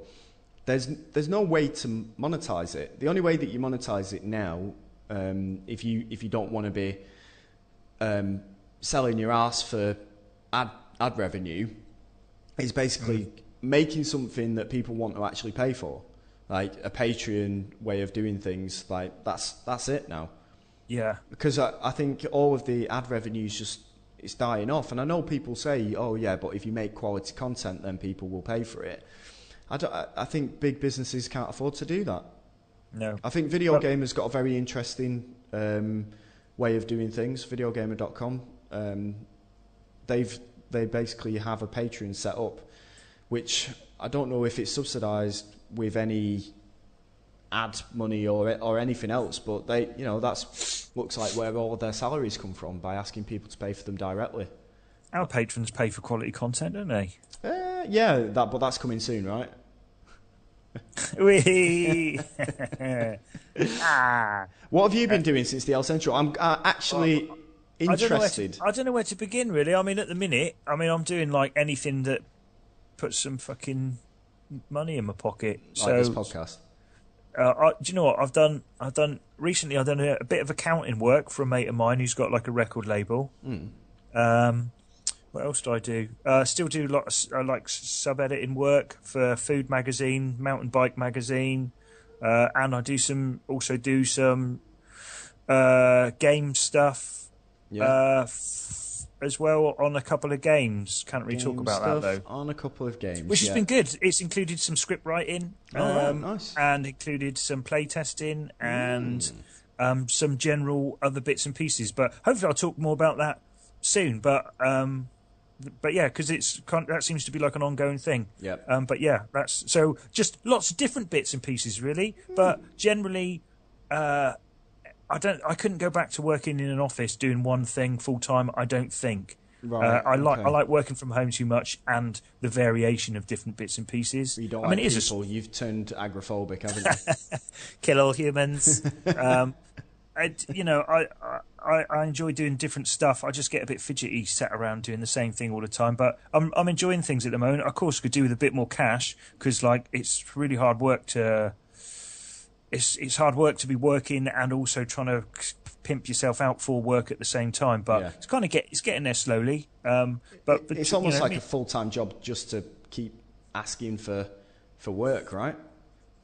there's no way to monetize it. The only way that you monetize it now, if you don't want to be selling your ass for ad revenue, is basically making something that people want to actually pay for. Like a Patreon way of doing things, like that's it now. Yeah. Because I think all of the ad revenues it's dying off, and I know people say, oh yeah, but if you make quality content, then people will pay for it. I think big businesses can't afford to do that. No. I think Video Gamer's got a very interesting way of doing things. Videogamer.com. They basically have a Patreon set up, which I don't know if it's subsidised with any ad money or anything else, but that's looks like where all of their salaries come from, by asking people to pay for them directly. Our patrons pay for quality content, don't they? Yeah, but that's coming soon, right? What have you been doing since the El Central? I'm actually interested. I don't know where to begin, really. I mean, at the minute, I'm doing like anything that put some fucking money in my pocket. Like this podcast. Do you know what I've done? Recently. I've done a bit of accounting work for a mate of mine who's got like a record label. What else do I do? Still do lots like sub-editing work for Food Magazine, Mountain Bike Magazine, and I also do some game stuff as well on a couple of games. Can't really talk about that though. On a couple of games, which has been good. It's included some script writing, nice, and included some play testing and some general other bits and pieces. But hopefully, I'll talk more about that soon. But yeah, because that seems to be like an ongoing thing. Yeah. But yeah, that's so just lots of different bits and pieces, really. But generally, I couldn't go back to working in an office doing one thing full time. I don't think. Right. I like working from home too much and the variation of different bits and pieces. You don't like people. You've turned agoraphobic, haven't you? Kill all humans. I enjoy doing different stuff. I just get a bit fidgety sat around doing the same thing all the time. But I'm enjoying things at the moment. Of course, could do with a bit more cash because like it's really hard work to. It's hard work to be working and also trying to pimp yourself out for work at the same time. But it's getting there slowly. But it's almost like a full-time job just to keep asking for work, right?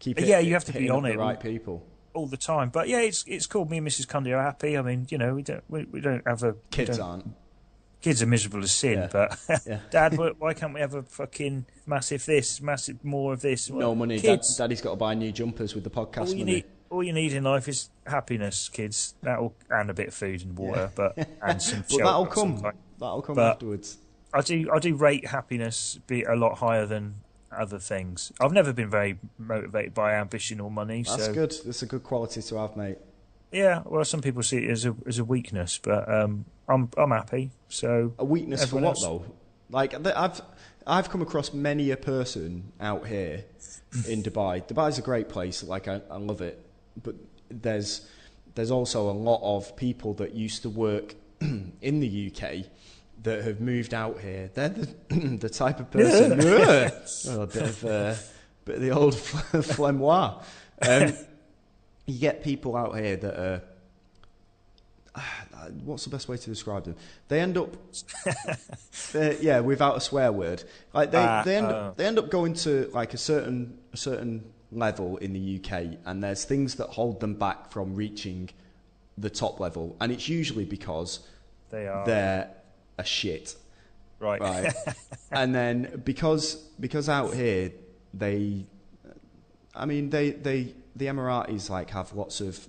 You have to be on it. The right people. All the time, but yeah, it's cool. Me and Mrs. Cundy are happy. I mean, we don't have a kids aren't. Kids are miserable as sin, but Dad, why can't we have a fucking massive more of this? No money. Kids. Daddy's got to buy new jumpers with the podcast money. All you need in life is happiness, kids. And a bit of food and water, and some. But that'll come. That'll come afterwards. I do rate happiness be a lot higher than other things. I've never been very motivated by ambition or money. That's good. That's a good quality to have, mate. Yeah, well, some people see it as a weakness, but I'm happy. So a weakness for what though? Like I've come across many a person out here in Dubai. Dubai's a great place. Like I love it, but there's also a lot of people that used to work in the UK that have moved out here. They're the type of person. A bit of the old flemmoir. You get people out here that are. What's the best way to describe them? They end up, without a swear word. Like they end up going to like a certain level in the UK, and there's things that hold them back from reaching the top level, and it's usually because they're a shit. Right. And then because out here the Emiratis like have lots of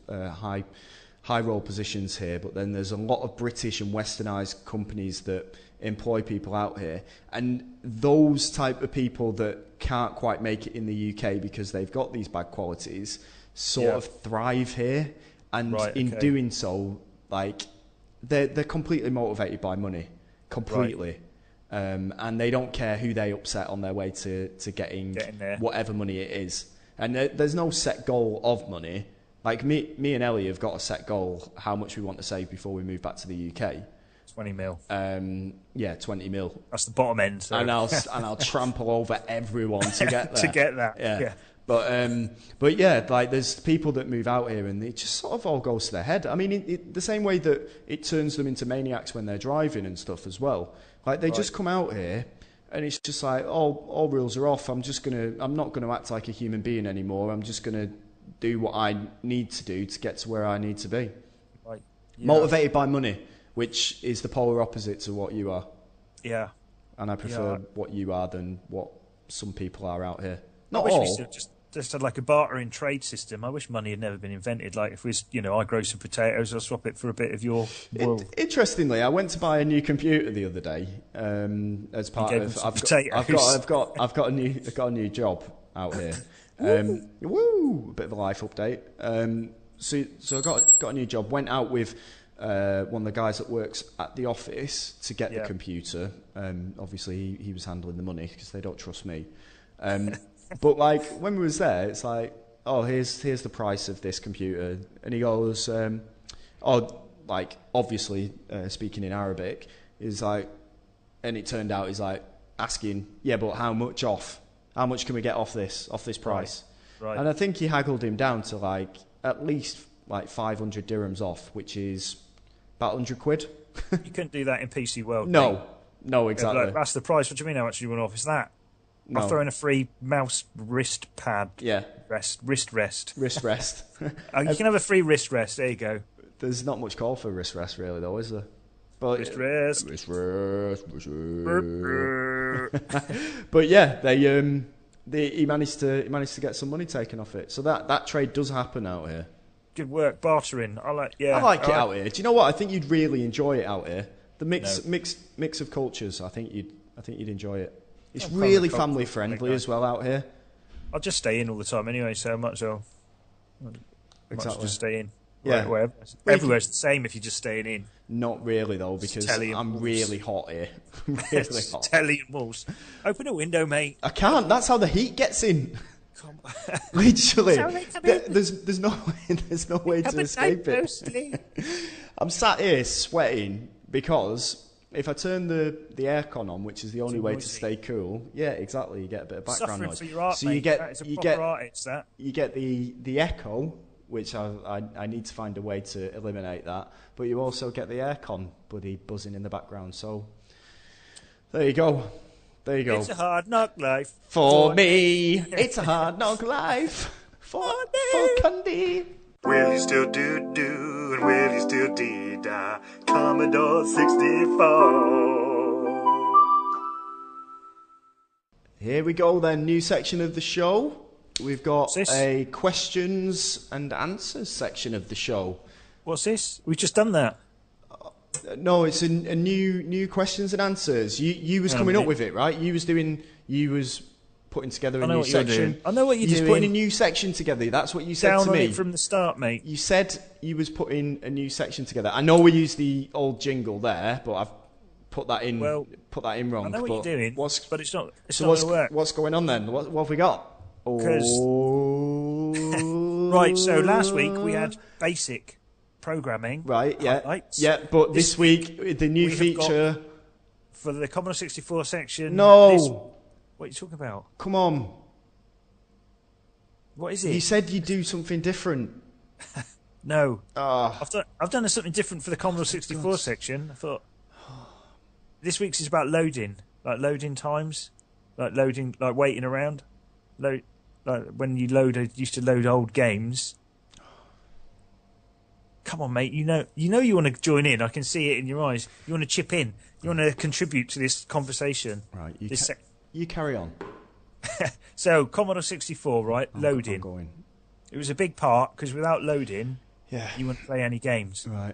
high role positions here, but then there's a lot of British and westernized companies that employ people out here, and those type of people that can't quite make it in the UK because they've got these bad qualities sort of thrive here, and doing so, like they're completely motivated by money. Completely. And they don't care who they upset on their way to getting there. Whatever money it is. And there's no set goal of money. Like me and Ellie have got a set goal, how much we want to save before we move back to the UK. 20 mil. 20 mil. That's the bottom end. So. And I'll trample over everyone to get there. To get that. Yeah. But yeah, like there's people that move out here and it just sort of all goes to their head. I mean, the same way that it turns them into maniacs when they're driving and stuff as well. Like they just come out here and it's just like, all rules are off. I'm not gonna act like a human being anymore. I'm just gonna do what I need to do to get to where I need to be. Right. Yeah. Motivated by money, which is the polar opposite to what you are. Yeah. And I prefer what you are than what some people are out here. Not all. We still just had like a bartering trade system. I wish money had never been invented. Like if I grow some potatoes, I'll swap it for a bit of your world. Interestingly, I went to buy a new computer the other day as part of I've got a new job out here. A bit of a life update. So I got a new job. Went out with one of the guys that works at the office to get the computer. Obviously, he was handling the money because they don't trust me. But like when we was there, it's like, oh, here's the price of this computer, and he goes, obviously speaking in Arabic, is like, and it turned out he's like, asking, yeah, but how much off? How much can we get off this price? Right. And I think he haggled him down to like at least like 500 dirhams off, which is about 100 quid. You couldn't do that in PC World. No, mate. no, exactly. Yeah, like, that's the price. What do you mean how much you want off? Is that? No. I'll throw in a free mouse wrist pad. Yeah. Wrist rest. Wrist rest. Oh, you can have a free wrist rest. There you go. There's not much call for wrist rest, really, though, is there? But Wrist rest. Wrist rest. But yeah, he managed to get some money taken off it. So that trade does happen out here. Good work, bartering. I like it out here. Do you know what? I think you'd really enjoy it out here. The mix of cultures. I think you'd enjoy it. It's really family friendly as well out here. I'll just stay in all the time anyway, so much so. Exactly. Just stay in. Yeah. Wherever. Everywhere's the same if you're just staying in. Not really though, because I'm really hot here. Really hot. Telly and walls. Open a window, mate. I can't. That's how the heat gets in. Come on. Literally. There's no way to escape it. I'm sat here sweating because if I turn the aircon on, which is the only way to stay cool, yeah, exactly, you get a bit of background noise. For your art, so mate. you get That is a proper artist, that. You get the echo, which I need to find a way to eliminate that, but you also get the aircon buddy buzzing in the background. So there you go. It's a hard knock life for me. It's a hard knock life for Cundy. Will you still do and will you still dee-da? Commodore 64. Here we go then, new section of the show. We've got What's this? a questions and answers section of the show. What's this? We've just done that. No, it's a new questions and answers. You was coming up with it, right? You was putting together a new section. I know what you're doing. You was putting a new section together. That's what you said to me. Down on it from the start, mate. You said you was putting a new section together. I know we used the old jingle there, but I've put that in wrong. I know what you're doing, but it's not going to work. What's going on then? What have we got? Right, so last week we had basic programming. Right, yeah. Highlights. Yeah, but this week, the new feature... For the Commodore 64 section... No! What are you talking about? Come on. What is it? You said you'd do something different. No. I've done something different for the Commodore 64 section. I thought... This week's is about loading. Like loading times. Like waiting around. Like when you used to load old games... Come on, mate. You know you want to join in. I can see it in your eyes. You want to chip in. You want to contribute to this conversation. Right. You carry on. So, Commodore 64, right? Loading. I'm going. It was a big part, because without loading, yeah, you wouldn't play any games. Right.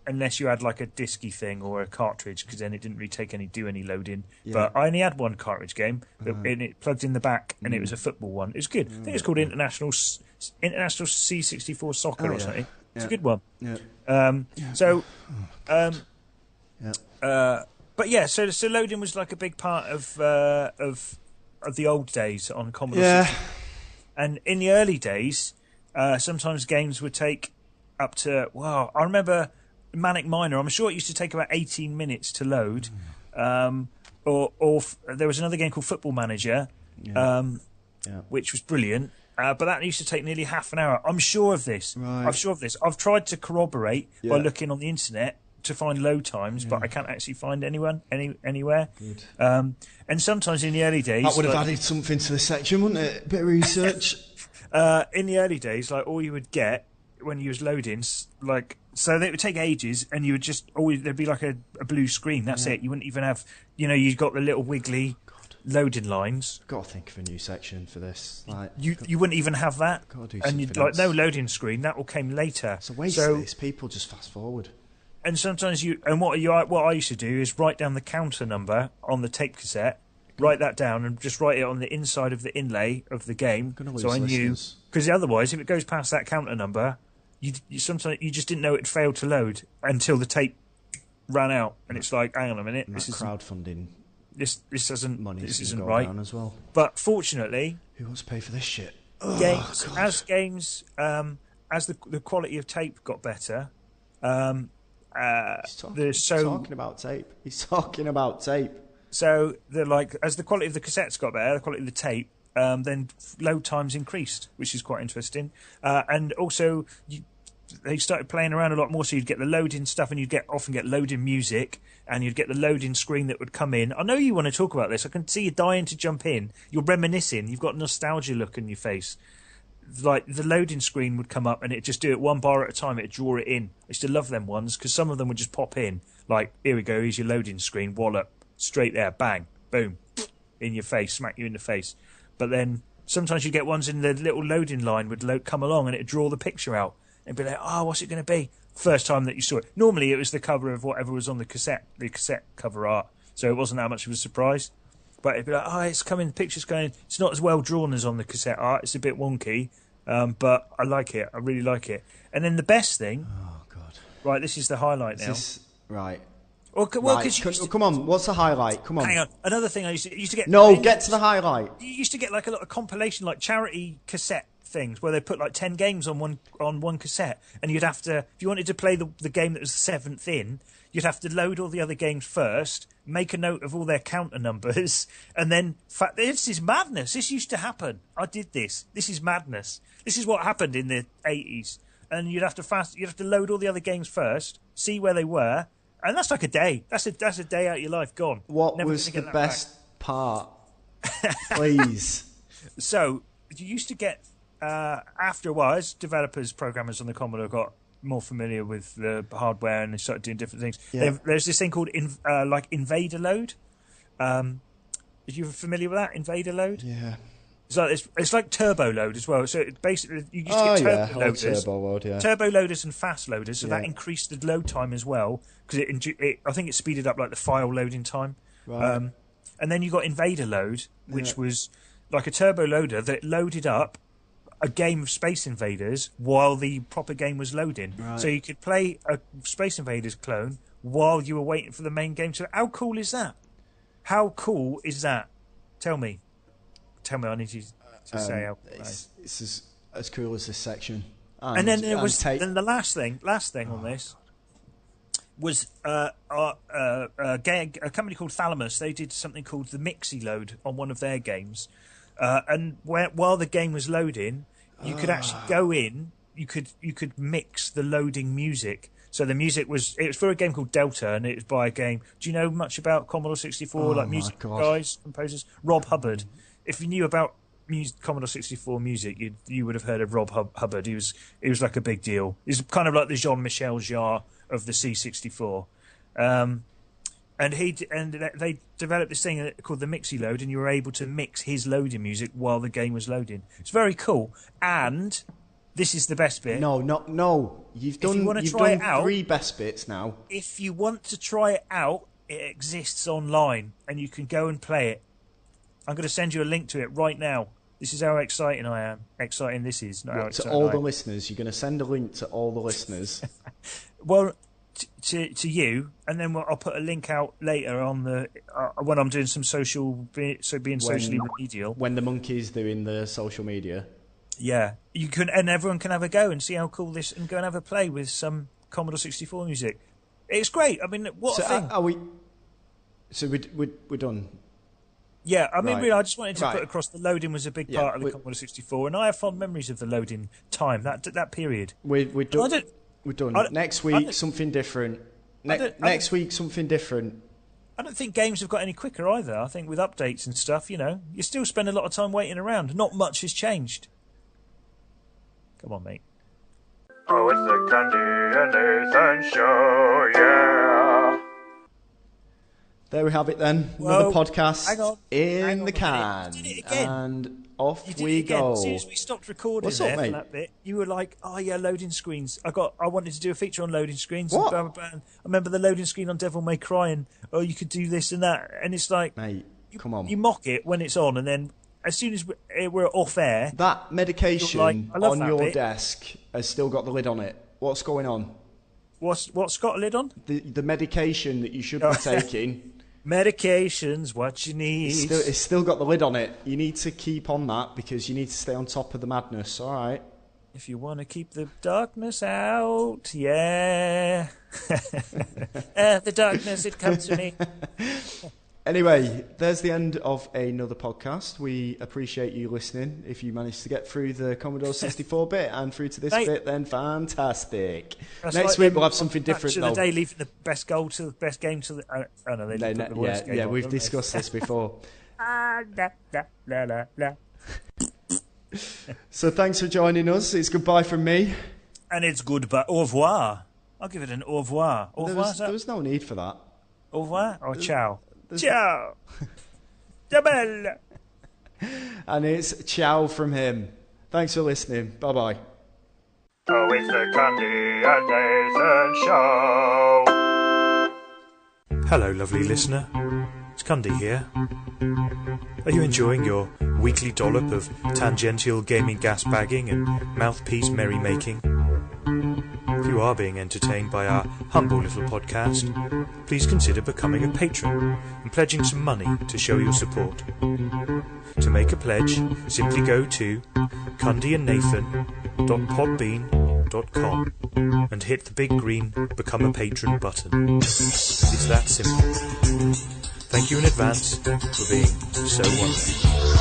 Unless you had like a disky thing or a cartridge, because then it didn't really do any loading. Yeah. But I only had one cartridge game, and it plugged in the back, and it was a football one. It was good. I think it's called International C64 Soccer or something. It's a good one. Yeah. But yeah, so loading was like a big part of the old days on Commodore 64. And in the early days, sometimes games would take up to, I remember Manic Miner. I'm sure it used to take about 18 minutes to load. Or there was another game called Football Manager, which was brilliant. But that used to take nearly half an hour. I'm sure of this. Right. I'm sure of this. I've tried to corroborate by looking on the internet to find load times, but I can't actually find anywhere. Good. And sometimes in the early days... That would have added something to the section, wouldn't it? A bit of research. In the early days, like all you would get when you was loading, like... So it would take ages, and you would just... There'd be like a blue screen. That's it. You wouldn't even have... you've got the little wiggly... loading lines. Got to think of a new section for this. Like, you wouldn't even have that, got to do and you'd no loading screen. That all came later. It's a waste of this. People just fast forward. And sometimes what I used to do is write down the counter number on the tape cassette, write that down, and just write it on the inside of the inlay of the game, so I knew. Because otherwise, if it goes past that counter number, you sometimes you just didn't know it failed to load until the tape ran out, and it's like, hang on a minute, this is crowdfunding. This isn't right down as well. But fortunately, who wants to pay for this shit? As the quality of tape got better, He's talking about tape. He's talking about tape. So they're like, as the quality of the cassettes got better, the quality of the tape, then load times increased, which is quite interesting. And also, they started playing around a lot more, so you'd get the loading stuff, and you'd often get loading music, and you'd get the loading screen that would come in. I know you want to talk about this. I can see you dying to jump in. You're reminiscing. You've got a nostalgia look in your face. Like, the loading screen would come up, and it'd just do it one bar at a time. It'd draw it in. I used to love them ones, because some of them would just pop in. Like, here we go, here's your loading screen, wallop, straight there, bang, boom, in your face, smack you in the face. But then sometimes you get ones in the little loading line would come along, and it'd draw the picture out. And be like, oh, what's it going to be? First time that you saw it. Normally it was the cover of whatever was on the cassette cover art. So it wasn't that much of a surprise. But it'd be like, oh, it's coming, the picture's going. It's not as well drawn as on the cassette art. It's a bit wonky. But I like it. I really like it. And then the best thing. Oh, God. Right, this is the highlight now. Right. Well, right. Come on, what's the highlight? Come on. Hang on. Another thing I used to get. No, get to the highlight. You used to get like a lot of compilation, like charity cassette things where they put like 10 games on one cassette, and you'd have to, if you wanted to play the game that was the 7th in, you'd have to load all the other games first, make a note of all their counter numbers, and then this is madness. This used to happen. I did this. This is madness. This is what happened in the 80s. And you'd have to load all the other games first, see where they were, and that's like a day. That's a day out of your life gone. What was the best part? Please. So you used to get. After a while, as developers, programmers on the Commodore got more familiar with the hardware and they started doing different things, there's this thing called Invader Load. Are you familiar with that, Invader Load? Yeah. It's like Turbo Load as well. So it basically, you used to get turbo loaders, turbo loaders and fast loaders. So that increased the load time as well, because I think it speeded up like the file loading time. Right. And then you got Invader Load, which was like a turbo loader that loaded up a game of Space Invaders while the proper game was loading. Right. So you could play a Space Invaders clone while you were waiting for the main game. So how cool is that? How cool is that? Tell me. I need you to say how. It's as cool as this section. And then there was then the last thing on this was a company called Thalamus. They did something called the Mixie Load on one of their games. And while the game was loading, you could actually go in. You could mix the loading music. So the music was for a game called Delta, and it was by a game. Do you know much about Commodore 64, like music guys, composers? Rob Hubbard. If you knew about Commodore 64 music, you would have heard of Rob Hubbard. He was like a big deal. He's kind of like the Jean-Michel Jarre of the C64. And they developed this thing called the Mixie Load, and you were able to mix his loading music while the game was loading. It's very cool. And this is the best bit. No. You've done 3 best bits now. If you want to try it out, it exists online, and you can go and play it. I'm going to send you a link to it right now. This is how exciting I am. Exciting this is. Not how to all the listeners, you're going to send a link to all the listeners. Well, to you, and then I'll put a link out later on the when I'm doing some being socially remedial. When the monkey's doing the social media. Yeah, you can, and everyone can have a go and see how cool this, and go and have a play with some Commodore 64 music. It's great. I mean, what a thing! Are we? So we're done. Yeah, I mean, really, I just wanted to put across the loading was a big part of the Commodore 64, and I have fond memories of the loading time, that period. We're done. We're done. Next week, something different. Next week, something different. I don't think games have got any quicker either. I think with updates and stuff, you still spend a lot of time waiting around. Not much has changed. Come on, mate. Oh, it's the Cundy Nathan Show, yeah. There we have it then. Another podcast hang the can. You did it again. And off we go. As soon as we stopped recording for that bit, you were like, oh yeah, loading screens. I wanted to do a feature on loading screens. What? And blah, blah, blah. I remember the loading screen on Devil May Cry, and you could do this and that. And it's like, mate, come on. You mock it when it's on, and then as soon as we're off air, that medication on your desk has still got the lid on it. What's going on? What's got a lid on? The medication that you should be taking. Medication's what you need. It's still got the lid on it. You need to keep on that because you need to stay on top of the madness. All right. If you want to keep the darkness out, yeah. The darkness, it comes to me. Anyway, there's the end of another podcast. We appreciate you listening. If you managed to get through the Commodore 64-bit and through to this bit, then fantastic. Next week we'll have something different. Match of the day, leaving the best goal to the best game to the... oh, no, they put the worst game on, we've discussed this before. So thanks for joining us. It's goodbye from me. And it's goodbye. Au revoir. I'll give it an au revoir. Au revoir, there was no need for that. Au revoir or ciao? Ciao. Ciao. And it's ciao from him. Thanks for listening. Bye-bye. Oh, it's the Cundy Nathan Show. Hello, lovely listener. It's Cundy here. Are you enjoying your weekly dollop of tangential gaming gas bagging and mouthpiece merrymaking? If you are being entertained by our humble little podcast, please consider becoming a patron and pledging some money to show your support. To make a pledge, simply go to cundynathan.podbean.com and hit the big green Become a Patron button. It's that simple. Thank you in advance for being so wonderful.